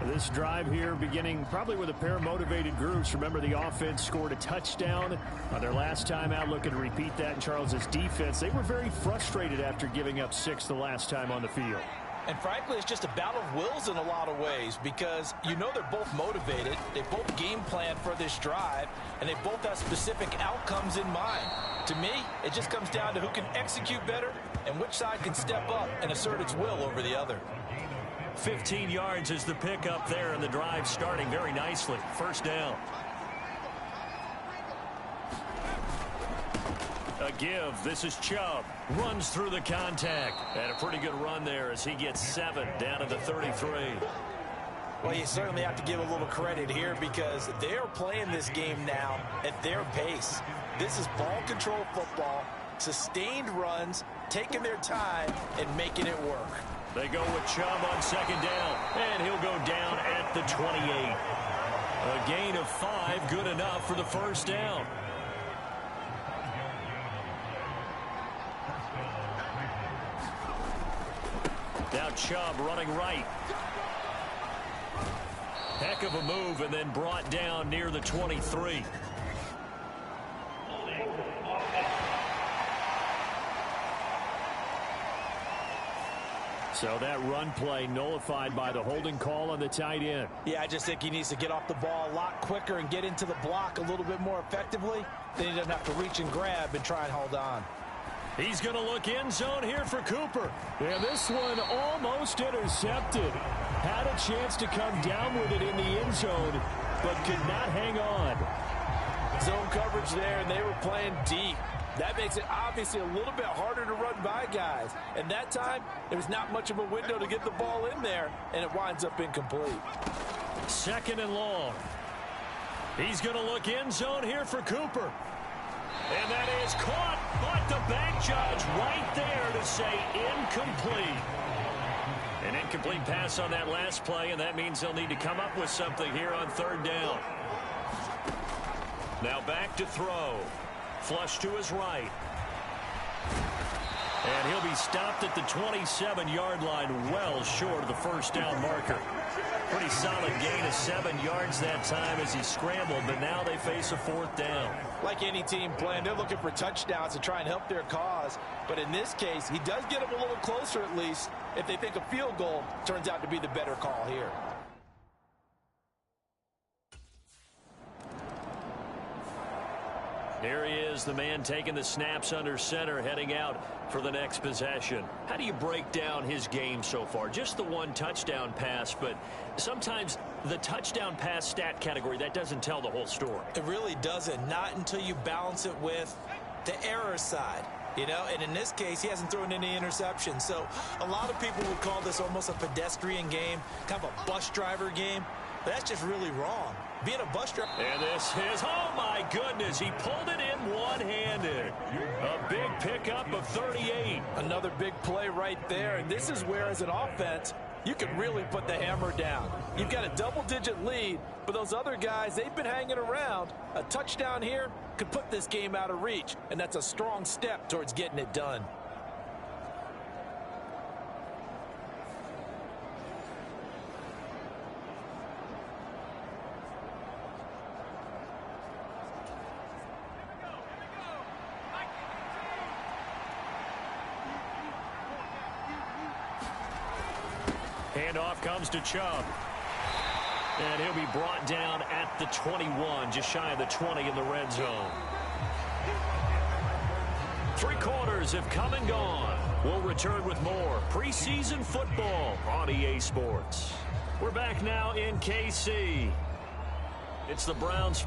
This drive here beginning probably with a pair of motivated groups. Remember, the offense scored a touchdown on their last time out, looking to repeat that in Charles's defense. They were very frustrated after giving up 6 the last time on the field. And frankly, it's just a battle of wills in a lot of ways, because you know they're both motivated. They both game plan for this drive, and they both have specific outcomes in mind. To me, it just comes down to who can execute better and which side can step up and assert its will over the other. 15 yards is the pickup there, and the drive starting very nicely. First down. A give. This is Chubb. Runs through the contact. And a pretty good run there as he gets 7 down to the 33. Well, you certainly have to give a little credit here, because they're playing this game now at their pace. This is ball control football, sustained runs, taking their time, and making it work. They go with Chubb on second down, and he'll go down at the 28. A gain of 5, good enough for the first down. Now Chubb running right. Heck of a move, and then brought down near the 23. So that run play nullified by the holding call on the tight end. Yeah, I just think he needs to get off the ball a lot quicker and get into the block a little bit more effectively. Then he doesn't have to reach and grab and try and hold on. He's going to look end zone here for Cooper. And this one almost intercepted. Had a chance to come down with it in the end zone, but could not hang on. Zone coverage there, and they were playing deep. That makes it obviously a little bit harder to run by guys. And that time, there was not much of a window to get the ball in there, and it winds up incomplete. Second and long. He's going to look end zone here for Cooper. And that is caught, but the back judge right there to say incomplete. An incomplete pass on that last play, and that means they'll need to come up with something here on third down. Now back to throw. Flush to his right. And he'll be stopped at the 27-yard line, well short of the first down marker. Pretty solid gain of 7 yards that time as he scrambled, but now they face a fourth down. Like any team playing, they're looking for touchdowns to try and help their cause. But in this case, he does get them a little closer at least if they think a field goal turns out to be the better call here. Here he is, the man taking the snaps under center, heading out for the next possession. How do you break down his game so far? Just the one touchdown pass, but sometimes the touchdown pass stat category, that doesn't tell the whole story. It really doesn't, not until you balance it with the error side. You know, and in this case, he hasn't thrown any interceptions. So a lot of people would call this almost a pedestrian game, kind of a bus driver game. But that's just really wrong. Being a bus driver. And this is, oh my goodness, he pulled it in one-handed. A big pickup of 38. Another big play right there. And this is where, as an offense, you can really put the hammer down. You've got a double-digit lead, but those other guys, they've been hanging around. A touchdown here could put this game out of reach, and that's a strong step towards getting it done. Handoff comes to Chubb. And he'll be brought down at the 21, just shy of the 20 in the red zone. 3 quarters have come and gone. We'll return with more preseason football on EA Sports. We're back now in KC. It's the Browns.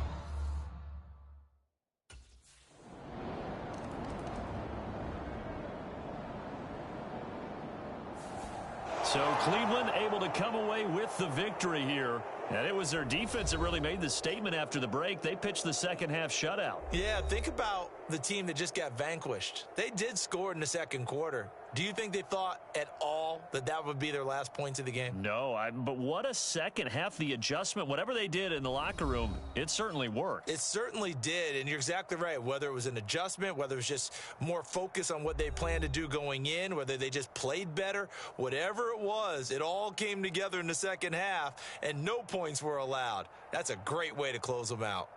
So Cleveland able to come away with the victory here. And it was their defense that really made the statement after the break. They pitched the second half shutout. Yeah, think about the team that just got vanquished. They did score in the second quarter. Do you think they thought at all that that would be their last points of the game? No, but what a second half. The adjustment, whatever they did in the locker room, it certainly worked. It certainly did, and you're exactly right. Whether it was an adjustment, whether it was just more focus on what they planned to do going in, whether they just played better, whatever it was, it all came together in the second half, and no points were allowed. That's a great way to close them out.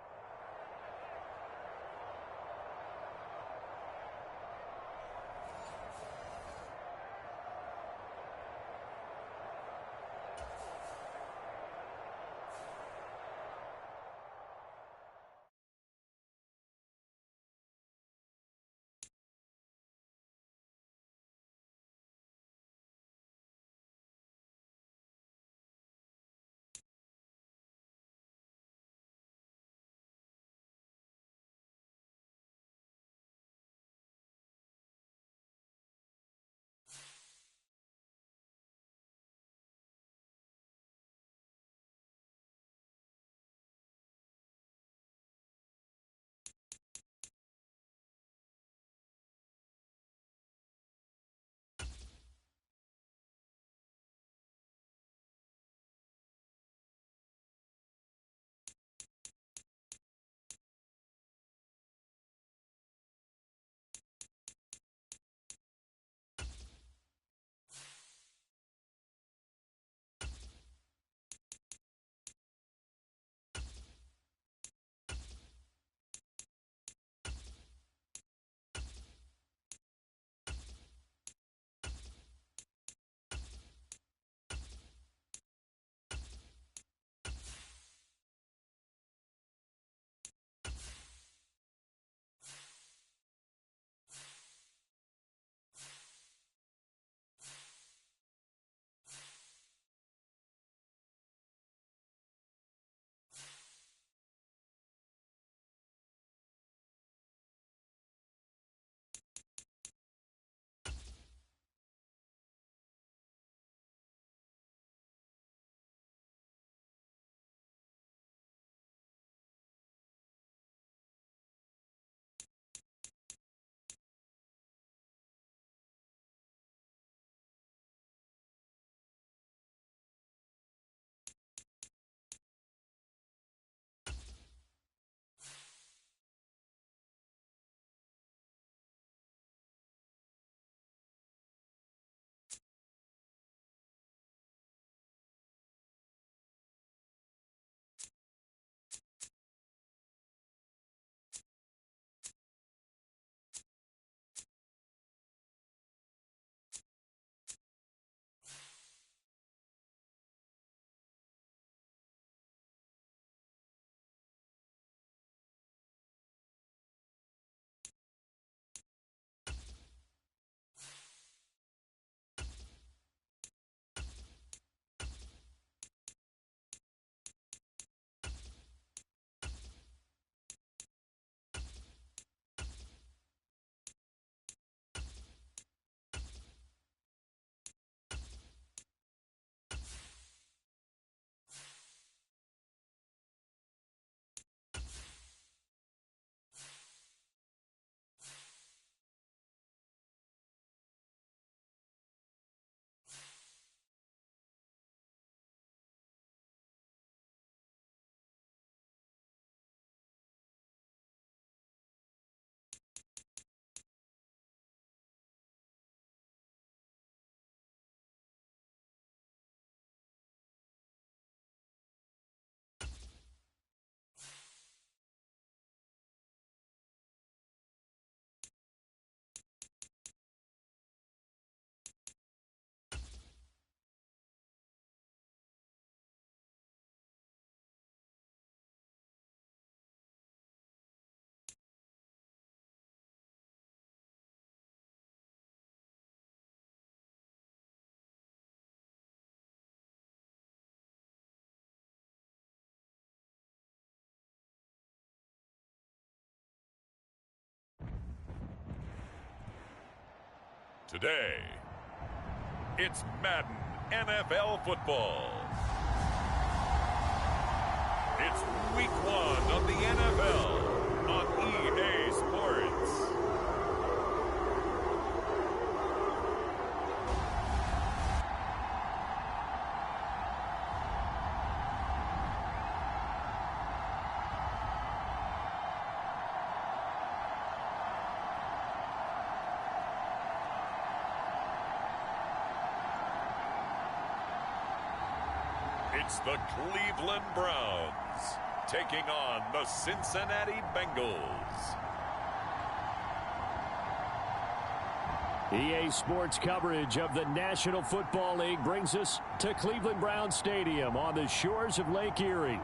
Today, it's Madden NFL football. It's week 1 of the NFL on EA Sports. It's the Cleveland Browns taking on the Cincinnati Bengals. EA Sports coverage of the National Football League brings us to Cleveland Browns Stadium on the shores of Lake Erie.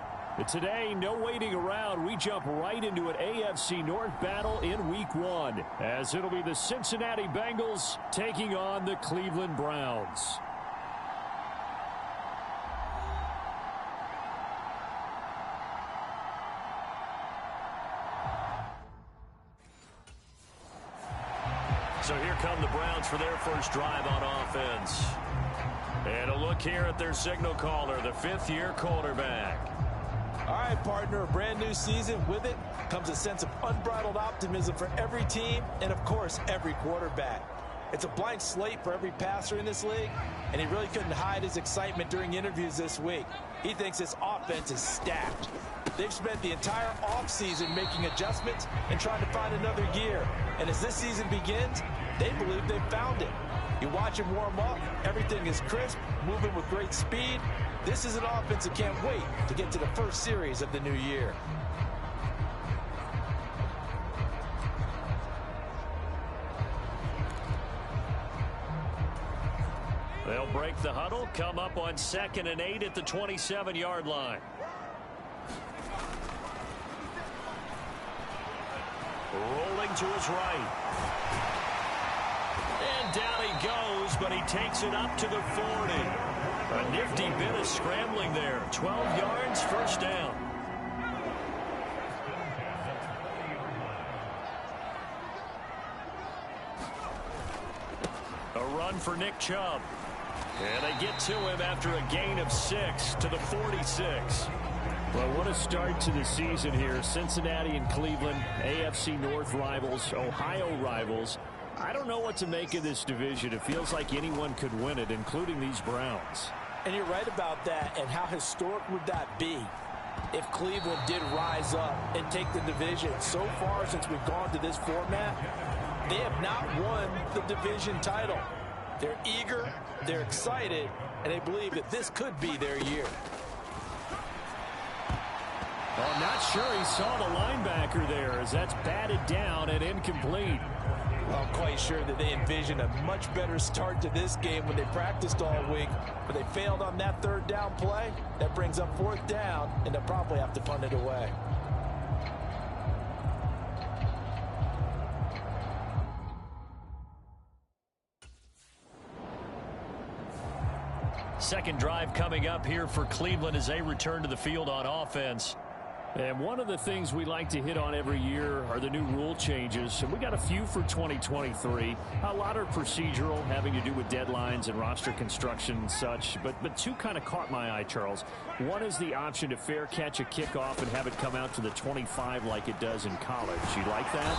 Today, no waiting around. We jump right into an AFC North battle in Week 1, as it'll be the Cincinnati Bengals taking on the Cleveland Browns. So here come the Browns for their first drive on offense. And a look here at their signal caller, the fifth-year quarterback. All right, partner, a brand new season. With it comes a sense of unbridled optimism for every team and, of course, every quarterback. It's a blank slate for every passer in this league, and he really couldn't hide his excitement during interviews this week. He thinks his offense is stacked. They've spent the entire offseason making adjustments and trying to find another gear. And as this season begins, they believe they've found it. You watch him warm up, everything is crisp, moving with great speed. This is an offense that can't wait to get to the first series of the new year. They'll break the huddle, come up on 2nd and 8 at the 27-yard line. Rolling to his right. And down he goes, but he takes it up to the 40. A nifty bit of scrambling there. 12 yards, first down. A run for Nick Chubb. And they get to him after a gain of 6 to the 46. Well, what a start to the season here. Cincinnati and Cleveland, AFC North rivals, Ohio rivals. I don't know what to make of this division. It feels like anyone could win it, including these Browns. And you're right about that. And how historic would that be if Cleveland did rise up and take the division? So far, since we've gone to this format, they have not won the division title. They're eager, they're excited, and they believe that this could be their year. Well, I'm not sure he saw the linebacker there, as that's batted down and incomplete. Well, I'm quite sure that they envisioned a much better start to this game when they practiced all week, but they failed on that third down play. That brings up 4th down, and they'll probably have to punt it away. Second drive coming up here for Cleveland as they return to the field on offense. And one of the things we like to hit on every year are the new rule changes. And we got a few for 2023. A lot are procedural, having to do with deadlines and roster construction and such. But two kind of caught my eye, Charles. One is the option to fair catch a kickoff and have it come out to the 25 like it does in college. You like that?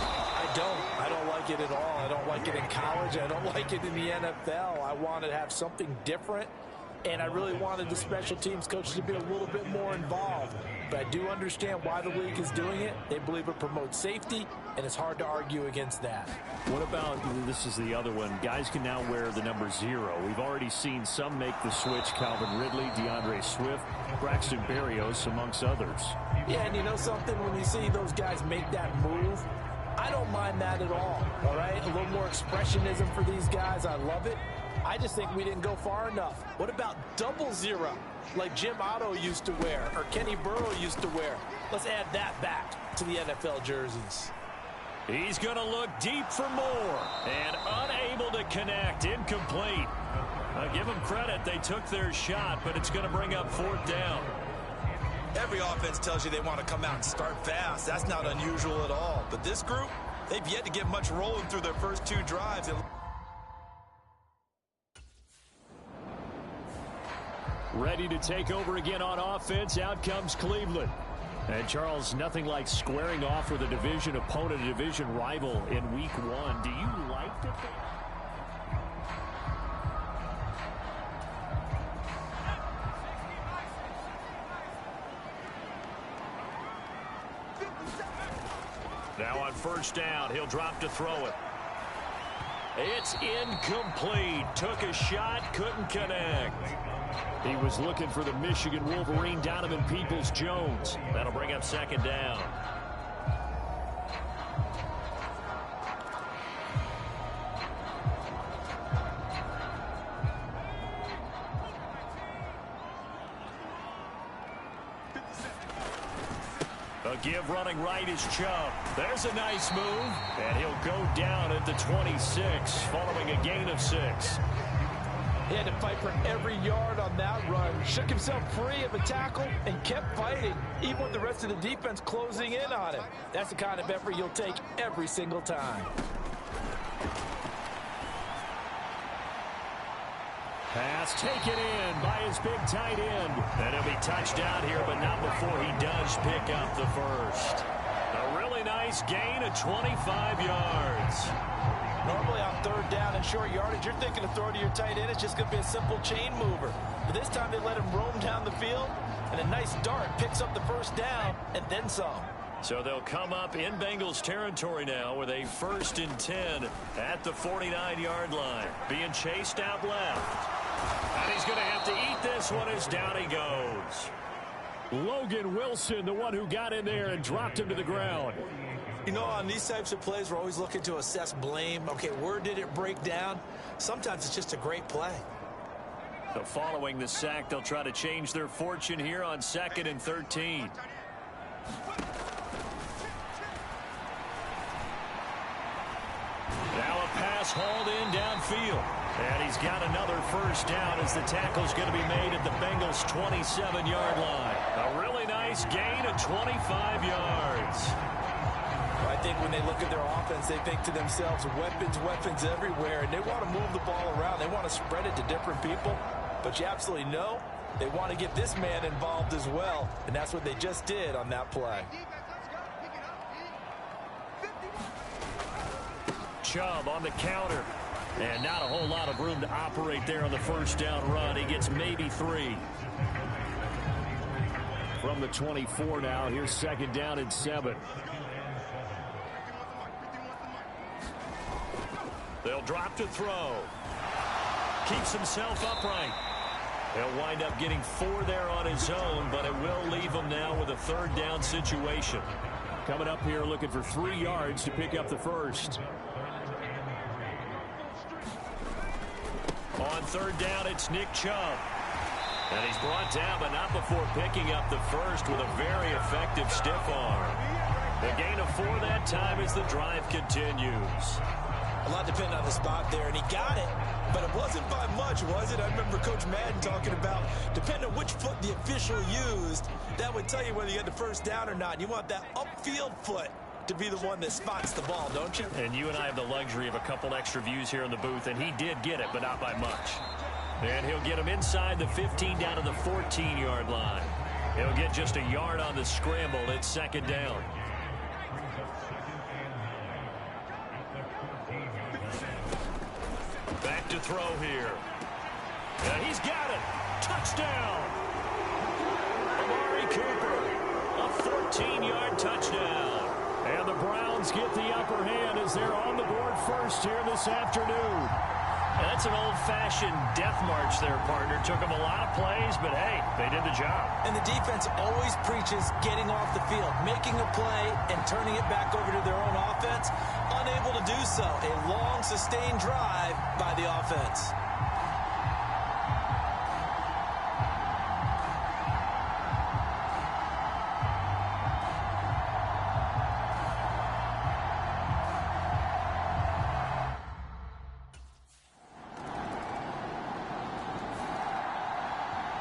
I don't like it at all. I don't like it in college. I don't like it in the NFL. I want to have something different. And I really wanted the special teams coaches to be a little bit more involved. But I do understand why the league is doing it. They believe it promotes safety, and it's hard to argue against that. What about, this is the other one, guys can now wear the number 0. We've already seen some make the switch, Calvin Ridley, DeAndre Swift, Braxton Berrios, amongst others. Yeah, and you know something? When you see those guys make that move, I don't mind that at all right? A little more expressionism for these guys. I love it. I just think we didn't go far enough. What about 00, like Jim Otto used to wear or Kenny Burrow used to wear? Let's add that back to the NFL jerseys. He's going to look deep for more and unable to connect. Incomplete. Give them credit. They took their shot, but it's going to bring up 4th down. Every offense tells you they want to come out and start fast. That's not unusual at all. But this group, they've yet to get much rolling through their first 2 drives. Ready to take over again on offense. Out comes Cleveland. And, Charles, nothing like squaring off with a division opponent, a division rival in Week 1. Do you like that? Now on first down, he'll drop to throw it. It's incomplete. Took a shot, couldn't connect. He was looking for the Michigan Wolverine, Donovan Peoples-Jones. That'll bring up second down. A give running right is Chubb. There's a nice move. And he'll go down at the 26 following a gain of 6. He had to fight for every yard on that run. Shook himself free of a tackle and kept fighting, even with the rest of the defense closing in on him. That's the kind of effort you'll take every single time. Pass taken in by his big tight end. And he'll be touched down here, but not before he does pick up the first. A really nice gain of 25 yards. Normally on third down and short yardage, you're thinking to throw to your tight end. It's just going to be a simple chain mover. But this time they let him roam down the field, and a nice dart picks up the first down and then some. So they'll come up in Bengals territory now with a 1st and 10 at the 49-yard line. Being chased out left. And he's going to have to eat this one as down he goes. Logan Wilson, the one who got in there and dropped him to the ground. You know, on these types of plays, we're always looking to assess blame. Okay, where did it break down? Sometimes it's just a great play. So following the sack, they'll try to change their fortune here on 2nd and 13. Now a pass hauled in downfield. And he's got another first down as the tackle's going to be made at the Bengals' 27-yard line. A really nice gain of 25 yards. I think when they look at their offense, they think to themselves, weapons everywhere, and they want to move the ball around. They want to spread it to different people. But you absolutely know they want to get this man involved as well, and that's what they just did on that play. Chubb on the counter. And not a whole lot of room to operate there on the first down run. He gets maybe 3. From the 24 now, here's 2nd down and 7. They'll drop to throw. Keeps himself upright. He'll wind up getting 4 there on his own, but it will leave him now with a 3rd down situation. Coming up here looking for 3 yards to pick up the first. On 3rd down, it's Nick Chubb. And he's brought down, but not before picking up the first with a very effective stiff arm. The gain of 4 that time as the drive continues. A lot depended on the spot there, and he got it. But it wasn't by much, was it? I remember Coach Madden talking about, depending on which foot the official used, that would tell you whether you had the first down or not. You want that upfield foot to be the one that spots the ball, don't you? And you and I have the luxury of a couple extra views here in the booth, and he did get it, but not by much. And he'll get him inside the 15 down to the 14-yard line. He'll get just a yard on the scramble. It's 2nd down. Back to throw here. And he's got it. Touchdown. Amari Cooper. A 14-yard touchdown. And the Browns get the upper hand as they're on the board first here this afternoon. That's an old-fashioned death march there, partner. Took them a lot of plays, but hey, they did the job. And the defense always preaches getting off the field, making a play, and turning it back over to their own offense. Unable to do so. A long, sustained drive by the offense.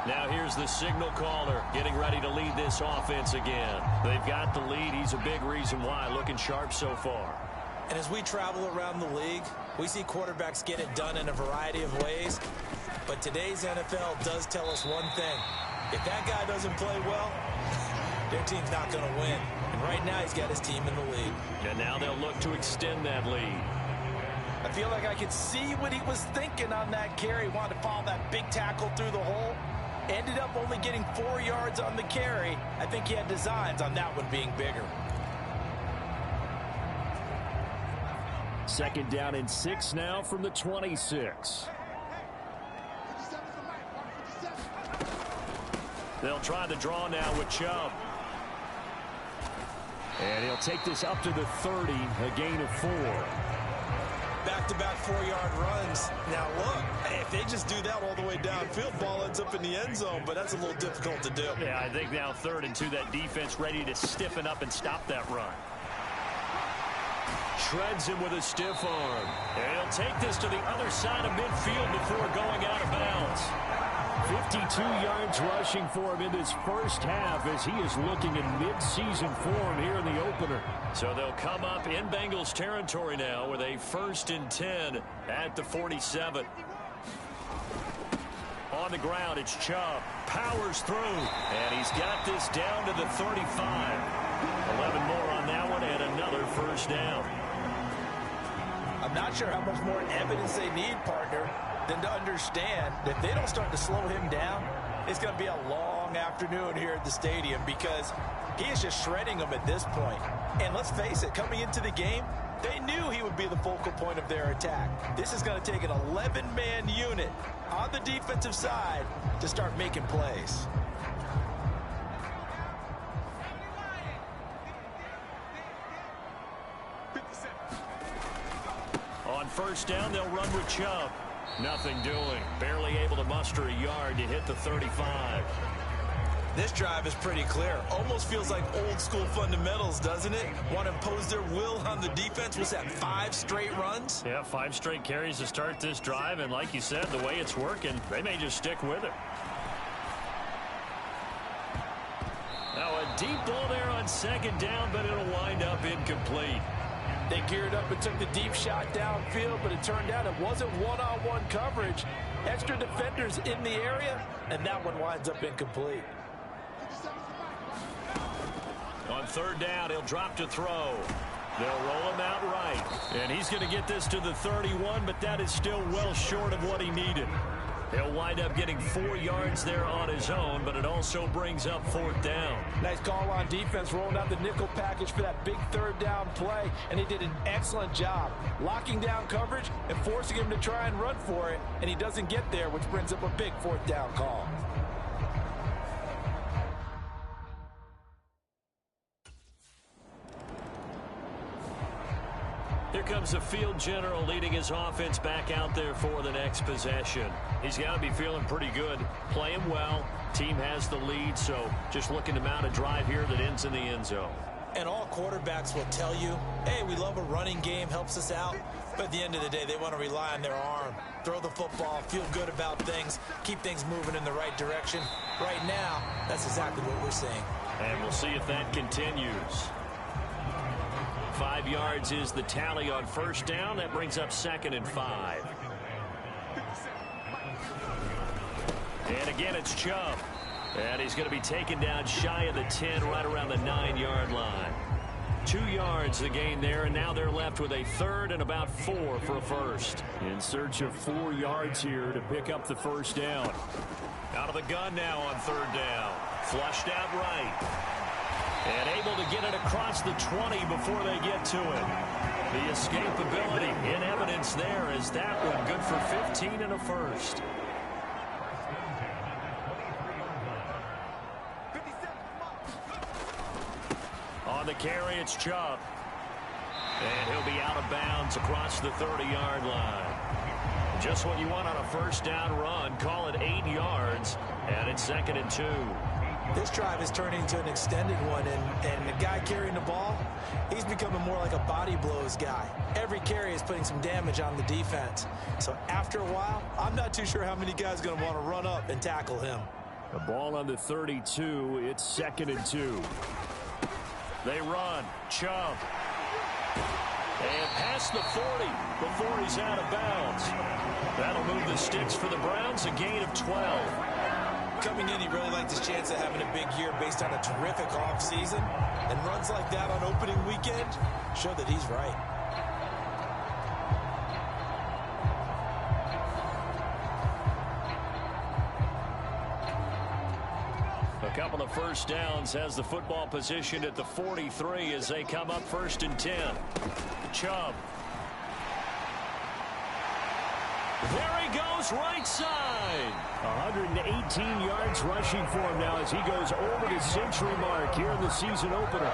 Now here's the signal caller getting ready to lead this offense again. They've got the lead. He's a big reason why. Looking sharp so far. And as we travel around the league, we see quarterbacks get it done in a variety of ways. But today's NFL does tell us one thing. If that guy doesn't play well, their team's not going to win. And right now, he's got his team in the lead. And now they'll look to extend that lead. I feel like I could see what he was thinking on that carry. Wanted to follow that big tackle through the hole. Ended up only getting 4 yards on the carry. I think he had designs on that one being bigger. Second down and 6 now from the 26. They'll try the draw now with Chubb. And he'll take this up to the 30, a gain of 4. Back-to-back 4-yard runs. Now, look, if they just do that all the way downfield, ball ends up in the end zone, but that's a little difficult to do. Yeah, I think now 3rd and 2, that defense ready to stiffen up and stop that run. Shreds him with a stiff arm. And he'll take this to the other side of midfield before going out of bounds. 52 yards rushing for him in this first half as he is looking in mid-season form here in the opener. So they'll come up in Bengals territory now with a 1st and 10 at the 47. On the ground, it's Chubb. Powers through. And he's got this down to the 35. 11 more on that one and another first down. I'm not sure how much more evidence they need, partner, than to understand that if they don't start to slow him down, it's going to be a long afternoon here at the stadium because he is just shredding them at this point. And let's face it, coming into the game, they knew he would be the focal point of their attack. This is going to take an 11-man unit on the defensive side to start making plays. On first down, they'll run with Chubb. Nothing doing. Barely able to muster a yard to hit the 35. This drive is pretty clear. Almost feels like old school fundamentals, doesn't it? Want to impose their will on the defense. Was that 5 straight runs? Yeah, 5 straight carries to start this drive. And like you said, the way it's working, they may just stick with it. Now a deep ball there on 2nd down, but it'll wind up incomplete. They geared up and took the deep shot downfield, but it turned out it wasn't one-on-one coverage. Extra defenders in the area, and that one winds up incomplete. On 3rd down, he'll drop to throw. They'll roll him out right. And he's going to get this to the 31, but that is still well short of what he needed. He'll wind up getting 4 yards there on his own, but it also brings up 4th down. Nice call on defense, rolling out the nickel package for that big 3rd down play, and he did an excellent job locking down coverage and forcing him to try and run for it, and he doesn't get there, which brings up a big 4th down call. Here comes the field general leading his offense back out there for the next possession. He's got to be feeling pretty good, playing well. Team has the lead, so just looking to mount a drive here that ends in the end zone. And all quarterbacks will tell you, hey, we love a running game, helps us out. But at the end of the day, they want to rely on their arm, throw the football, feel good about things, keep things moving in the right direction. Right now, that's exactly what we're seeing. And we'll see if that continues. 5 yards is the tally on 1st down. That brings up 2nd and 5. And again, it's Chubb. And he's going to be taken down shy of the 10, right around the 9-yard line. 2 yards the gain there, and now they're left with a 3rd and about 4 for a first. In search of 4 yards here to pick up the 1st down. Out of the gun now on 3rd down. Flushed out right. And able to get it across the 20 before they get to it. The escapability in evidence there is that one good for 15 and a first. On the carry, it's Chubb. And he'll be out of bounds across the 30-yard line. Just what you want on a 1st down run. Call it 8 yards. And it's 2nd and 2. This drive is turning into an extended one, and the guy carrying the ball, he's becoming more like a body blows guy. Every carry is putting some damage on the defense. So after a while, I'm not too sure how many guys are going to want to run up and tackle him. The ball on the 32. It's 2nd and 2. They run. Chubb. And past the 40 before he's out of bounds. That'll move the sticks for the Browns, a gain of 12. Coming in, he really liked his chance of having a big year based on a terrific offseason. And runs like that on opening weekend show that he's right. A couple of first downs has the football positioned at the 43 as they come up 1st and 10. Chubb. There he goes, right side. 118 yards rushing for him now as he goes over the century mark here in the season opener.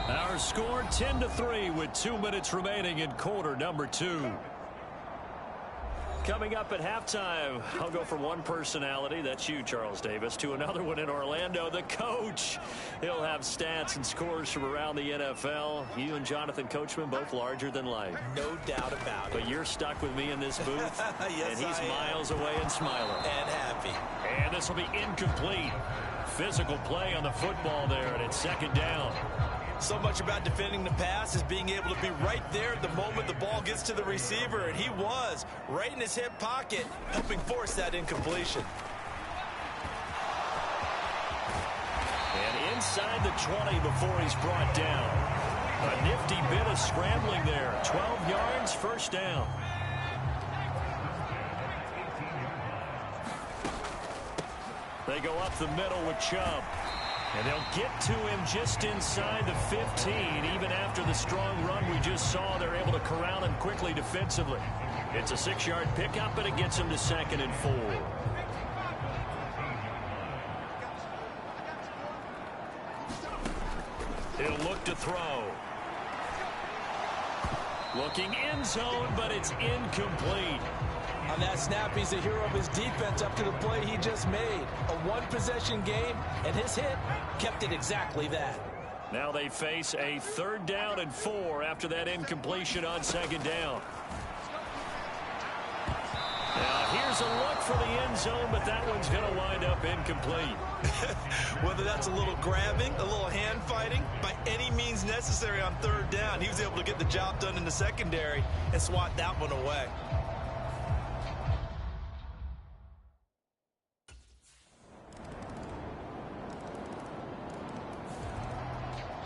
Our score 10-3 with 2 minutes remaining in quarter number 2. Coming up at halftime, I'll go from one personality, that's you, Charles Davis, to another one in Orlando, the coach. He'll have stats and scores from around the NFL. You and Jonathan Coachman, both larger than life. No doubt about it. But you're stuck with me in this booth, yes, and he's miles away and smiling. And happy. And this will be incomplete. Physical play on the football there, and it's 2nd down. So much about defending the pass is being able to be right there at the moment the ball gets to the receiver, and he was right in his hip pocket, helping force that incompletion. And inside the 20 before he's brought down. A nifty bit of scrambling there. 12 yards, 1st down. They go up the middle with Chubb. And they'll get to him just inside the 15. Even after the strong run we just saw, they're able to corral him quickly defensively. It's a 6-yard pickup, and it gets him to 2nd and 4. He'll look to throw. Looking end zone, but it's incomplete. On that snap, he's a hero of his defense up to the play he just made. A one-possession game, and his hit kept it exactly that. Now they face a 3rd down and 4 after that incompletion on 2nd down. Now here's a look for the end zone, but that one's going to wind up incomplete. Whether that's a little grabbing, a little hand fighting, by any means necessary on 3rd down, he was able to get the job done in the secondary and swat that one away.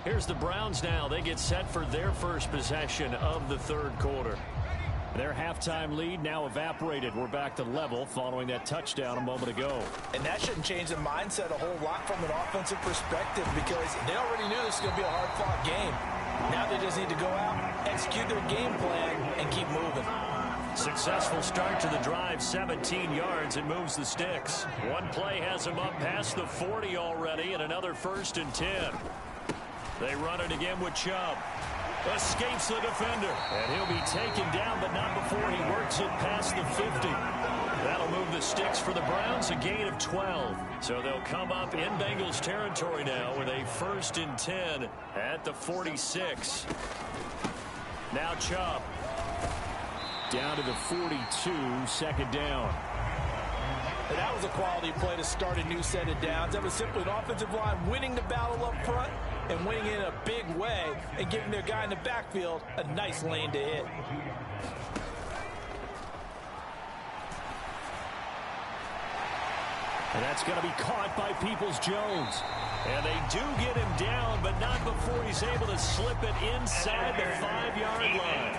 Here's the Browns now. They get set for their first possession of the 3rd quarter. Their halftime lead now evaporated. We're back to level following that touchdown a moment ago. And that shouldn't change the mindset a whole lot from an offensive perspective because they already knew this was going to be a hard-fought game. Now they just need to go out, execute their game plan, and keep moving. Successful start to the drive, 17 yards, and moves the sticks. One play has him up past the 40 already, and another 1st and 10. They run it again with Chubb. Escapes the defender. And he'll be taken down, but not before he works it past the 50. That'll move the sticks for the Browns, a gain of 12. So they'll come up in Bengals territory now with a 1st and 10 at the 46. Now Chubb. Down to the 42, 2nd down. And that was a quality play to start a new set of downs. That was simply an offensive line winning the battle up front and winning in a big way and giving their guy in the backfield a nice lane to hit. And that's going to be caught by Peoples-Jones. And they do get him down, but not before he's able to slip it inside the 5-yard line.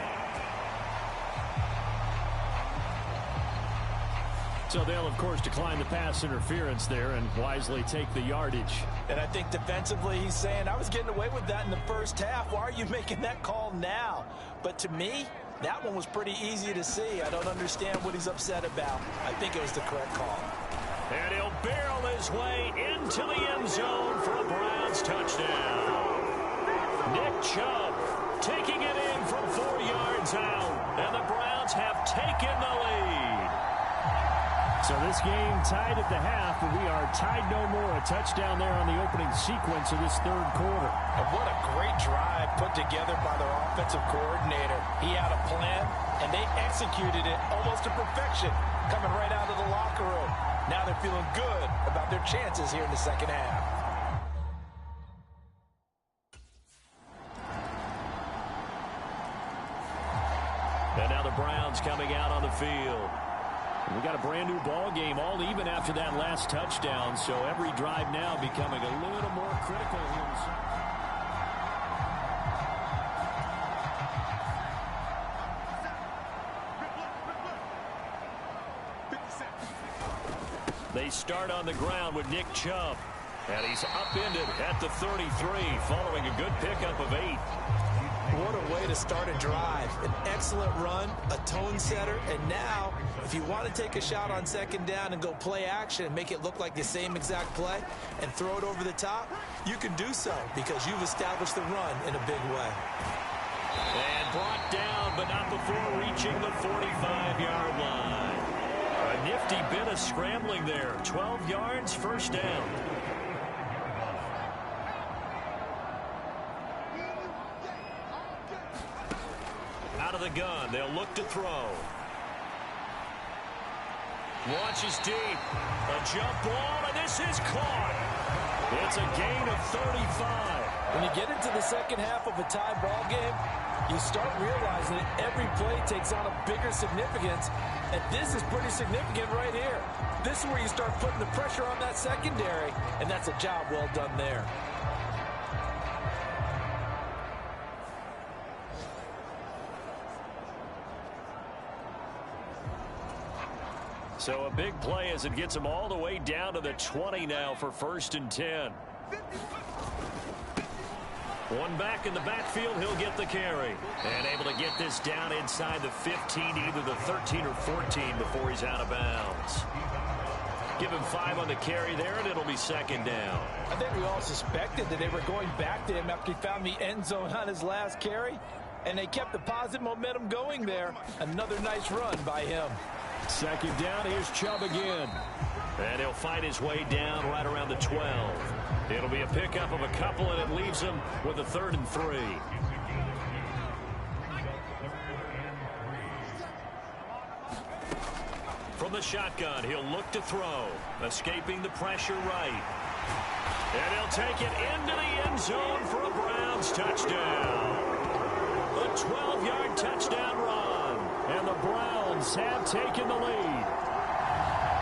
So they'll, of course, decline the pass interference there and wisely take the yardage. And I think defensively he's saying, I was getting away with that in the first half. Why are you making that call now? But to me, that one was pretty easy to see. I don't understand what he's upset about. I think it was the correct call. And he'll barrel his way into the end zone for a Browns touchdown. Nick Chubb taking it in from 4 yards out. And the Browns have taken the lead. So this game tied at the half, but we are tied no more. A touchdown there on the opening sequence of this 3rd quarter. And what a great drive put together by their offensive coordinator. He had a plan, and they executed it almost to perfection, coming right out of the locker room. Now they're feeling good about their chances here in the second half. And now the Browns coming out on the field. We got a brand new ball game, all even after that last touchdown. So every drive now becoming a little more critical here. They start on the ground with Nick Chubb. And he's upended at the 33 following a good pickup of 8. What a way to start a drive. An excellent run, a tone setter, and now if you want to take a shot on second down and go play action and make it look like the same exact play and throw it over the top, you can do so because you've established the run in a big way. And brought down, but not before reaching the 45-yard line. A nifty bit of scrambling there. 12 yards, first down. Out of the gun, they'll look to throw. Launches deep. A jump ball, and this is caught. It's a gain of 35. When you get into the second half of a tie ball game, you start realizing that every play takes on a bigger significance, and this is pretty significant right here. This is where you start putting the pressure on that secondary, and that's a job well done there. So a big play as it gets him all the way down to the 20 now for 1st and 10. One back in the backfield, he'll get the carry. And able to get this down inside the 15, either the 13 or 14 before he's out of bounds. Give him 5 on the carry there, and it'll be second down. I think we all suspected that they were going back to him after he found the end zone on his last carry, and they kept the positive momentum going there. Another nice run by him. Second down, here's Chubb again. And he'll fight his way down right around the 12. It'll be a pickup of a couple, and it leaves him with a 3rd and 3. From the shotgun, he'll look to throw. Escaping the pressure right. And he'll take it into the end zone for a Browns touchdown. A 12-yard touchdown run. And the Browns have taken the lead.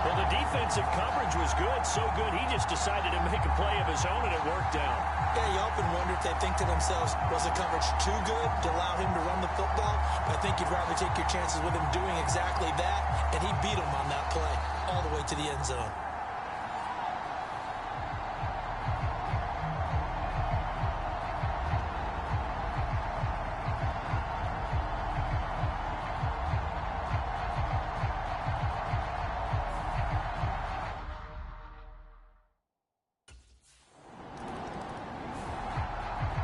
Well, the defensive coverage was good, so good he just decided to make a play of his own, and it worked out. Yeah, you often wonder if they think to themselves, was the coverage too good to allow him to run the football? I think you'd rather take your chances with him doing exactly that, and he beat him on that play all the way to the end zone.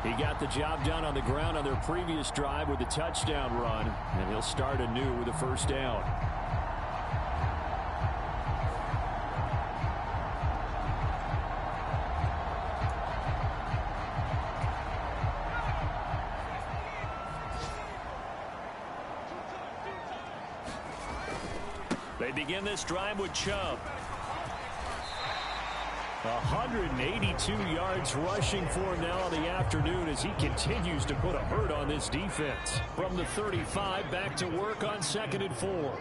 He got the job done on the ground on their previous drive with the touchdown run, and he'll start anew with a first down. They begin this drive with Chubb. 182 yards rushing for him now in the afternoon as he continues to put a hurt on this defense. From the 35, back to work on 2nd and 4.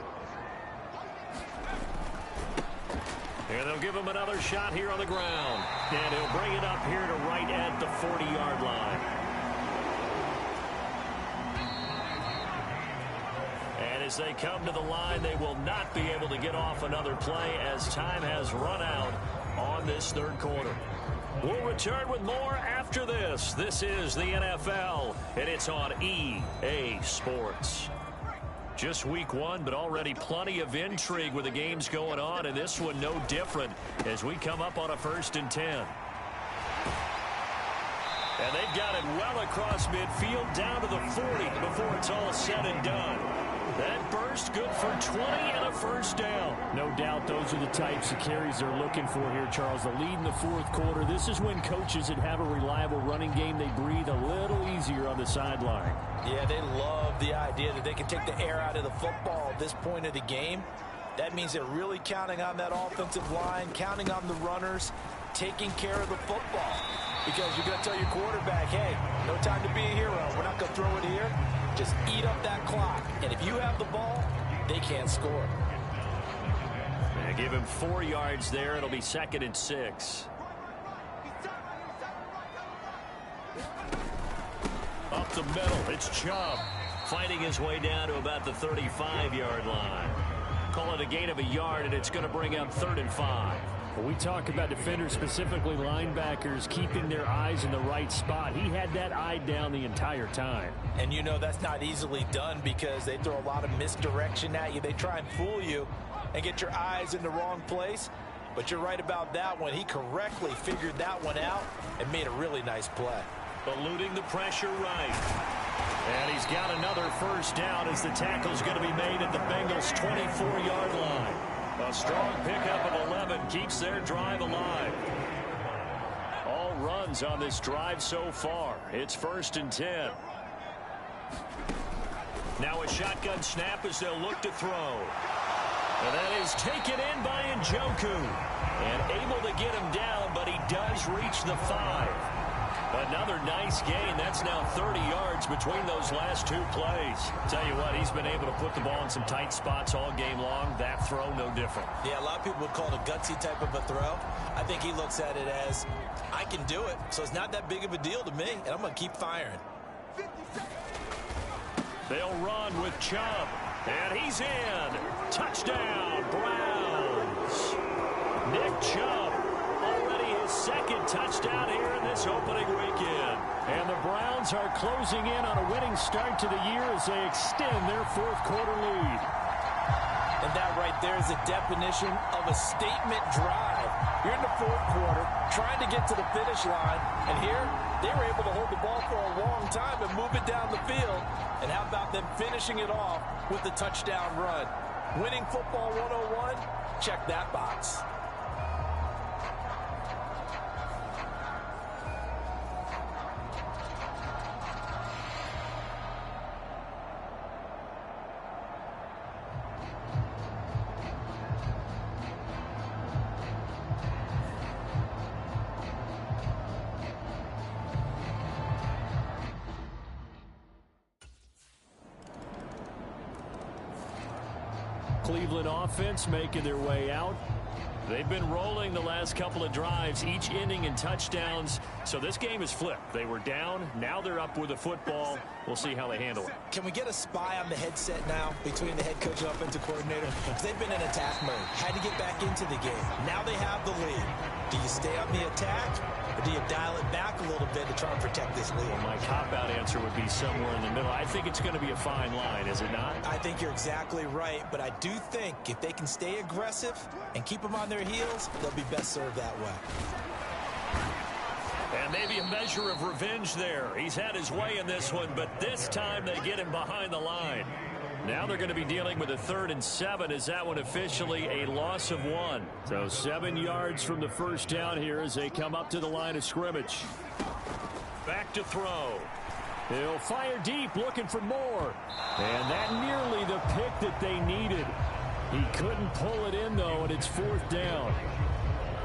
And they'll give him another shot here on the ground. And he'll bring it up here to right at the 40-yard line. And as they come to the line, they will not be able to get off another play as time has run out on this 3rd quarter. We'll return with more after this. This is the NFL, and it's on EA Sports. Just week 1, but already plenty of intrigue with the games going on, and this one no different as we come up on a 1st and 10. And they've got it well across midfield down to the 40 before it's all said and done. That burst good for 20 and a first down. No doubt those are the types of carries they're looking for here, Charles. The lead in the fourth quarter. This is when coaches that have a reliable running game, they breathe a little easier on the sideline. Yeah, they love the idea that they can take the air out of the football at this point of the game. That means they're really counting on that offensive line, counting on the runners, taking care of the football. Because you're going to tell your quarterback, hey, no time to be a hero. We're not going to throw it here. Just eat up that clock. And if you have the ball, they can't score. They give him 4 yards there. It'll be 2nd and 6. Up the middle, it's Chubb. Fighting his way down to about the 35-yard line. Call it a gain of a yard, and it's going to bring up 3rd and 5. When we talk about defenders, specifically linebackers, keeping their eyes in the right spot, he had that eye down the entire time. And you know that's not easily done because they throw a lot of misdirection at you. They try and fool you and get your eyes in the wrong place. But you're right about that one. He correctly figured that one out and made a really nice play. Eluding the pressure right. And he's got another first down as the tackle's going to be made at the Bengals' 24-yard line. A strong pickup of 11 keeps their drive alive. All runs on this drive so far. It's 1st and 10. Now a shotgun snap as they'll look to throw. And that is taken in by Njoku. And able to get him down, but he does reach the 5. Another nice gain. That's now 30 yards between those last 2 plays. Tell you what, he's been able to put the ball in some tight spots all game long. That throw, no different. Yeah, a lot of people would call it a gutsy type of a throw. I think he looks at it as, I can do it, so it's not that big of a deal to me, and I'm going to keep firing. They'll run with Chubb, and he's in. Touchdown, Browns. Nick Chubb. His 2nd touchdown here in this opening weekend. And the Browns are closing in on a winning start to the year as they extend their fourth quarter lead. And that right there is a definition of a statement drive. You're in the fourth quarter, trying to get to the finish line, and here they were able to hold the ball for a long time and move it down the field. And how about them finishing it off with the touchdown run? Winning football 101, check that box. Cleveland offense making their way out. They've been rolling the last couple of drives, each ending in touchdowns. So this game is flipped. They were down. Now they're up with the football. We'll see how they handle it. Can we get a spy on the headset now between the head coach and offensive coordinator? Because they've been in attack mode. Had to get back into the game. Now they have the lead. Do you stay on the attack, or do you dial it back a little bit to try and protect this lead? Well, my cop-out answer would be somewhere in the middle. I think it's going to be a fine line, is it not? I think you're exactly right, but I do think if they can stay aggressive and keep them on their heels, they'll be best served that way. And maybe a measure of revenge there. He's had his way in this one, but this time they get him behind the line. Now they're going to be dealing with a 3rd and 7 as that one officially a loss of 1. So 7 yards from the first down here as they come up to the line of scrimmage. Back to throw. He'll fire deep looking for more. And that nearly the pick that they needed. He couldn't pull it in, though, and it's 4th down.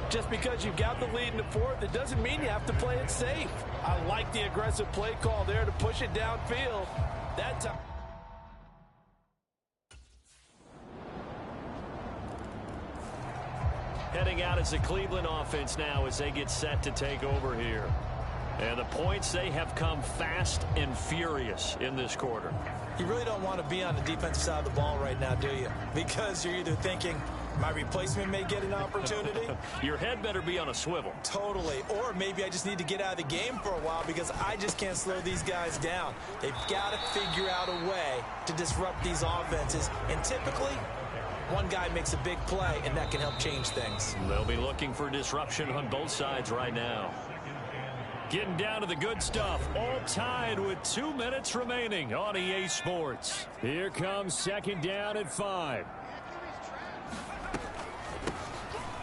Just because you've got the lead in the fourth, it doesn't mean you have to play it safe. I like the aggressive play call there to push it downfield. That time. Heading out as the Cleveland offense now as they get set to take over here. And the points, they have come fast and furious in this quarter. You really don't want to be on the defensive side of the ball right now, do you? Because you're either thinking, my replacement may get an opportunity. Your head better be on a swivel. Totally. Or maybe I just need to get out of the game for a while because I just can't slow these guys down. They've got to figure out a way to disrupt these offenses. And typically, one guy makes a big play, and that can help change things. They'll be looking for disruption on both sides right now. Getting down to the good stuff. All tied with 2 minutes remaining on EA Sports. Here comes second down at 5.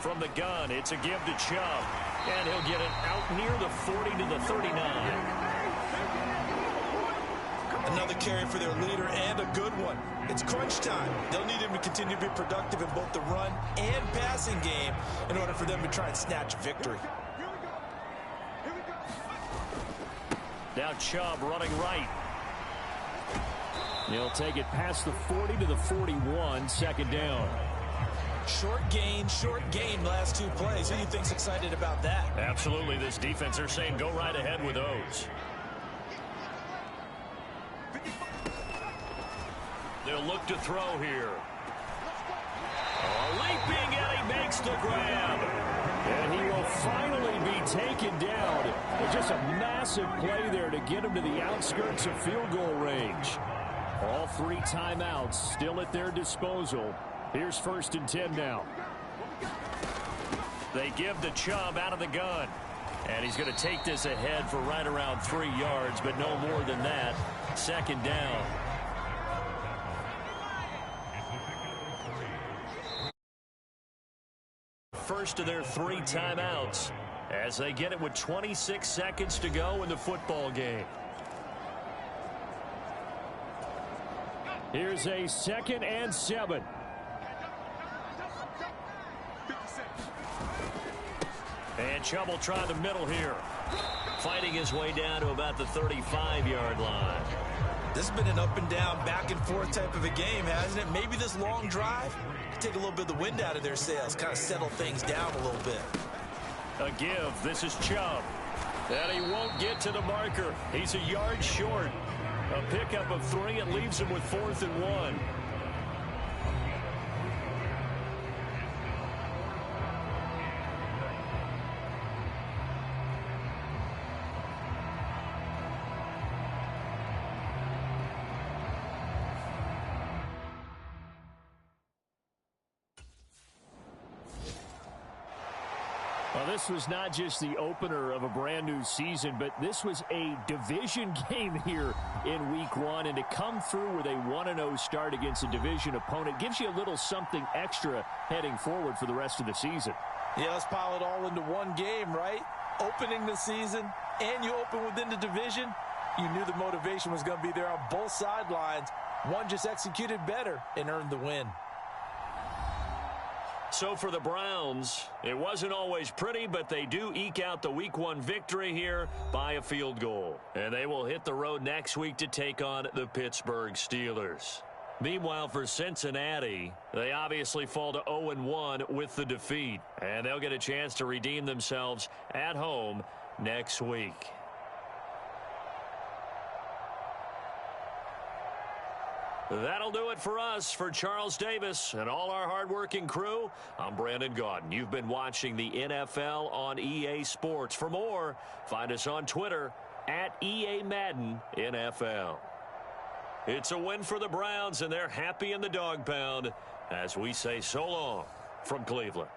From the gun, it's a give to Chubb. And he'll get it out near the 40 to the 39. Another carry for their leader and a good one. It's crunch time. They'll need him to continue to be productive in both the run and passing game in order for them to try and snatch victory. Now Chubb running right. He'll take it past the 40 to the 41, second down. Short gain last 2 plays. Who do you think's excited about that? Absolutely. This defense, they're saying go right ahead with those. They'll look to throw here. Leaping, and he makes the grab. And he will finally be taken down. It's just a massive play there to get him to the outskirts of field goal range. All 3 timeouts still at their disposal. Here's 1st and 10 now. They give the Chubb out of the gun. And he's going to take this ahead for right around 3 yards, but no more than that. Second down. First of their 3 timeouts as they get it with 26 seconds to go in the football game. Here's a 2nd and 7. And Chubb will try the middle here. Fighting his way down to about the 35-yard line. This has been an up and down, back and forth type of a game, hasn't it? Maybe this long drive could take a little bit of the wind out of their sails, kind of settle things down a little bit. A give. This is Chubb. And he won't get to the marker. He's a yard short. A pickup of 3 and leaves him with 4th and 1. Well, this was not just the opener of a brand new season, but this was a division game here in week 1. And to come through with a 1-0 start against a division opponent gives you a little something extra heading forward for the rest of the season. Yeah, let's pile it all into one game, right? Opening the season, and you open within the division. You knew the motivation was going to be there on both sidelines. One just executed better and earned the win. So for the Browns, it wasn't always pretty, but they do eke out the week 1 victory here by a field goal. And they will hit the road next week to take on the Pittsburgh Steelers. Meanwhile, for Cincinnati, they obviously fall to 0-1 with the defeat. And they'll get a chance to redeem themselves at home next week. That'll do it for us. For Charles Davis and all our hardworking crew, I'm Brandon Gaudin. You've been watching the NFL on EA Sports. For more, find us on Twitter at EA Madden NFL. It's a win for the Browns, and they're happy in the dog pound as we say so long from Cleveland.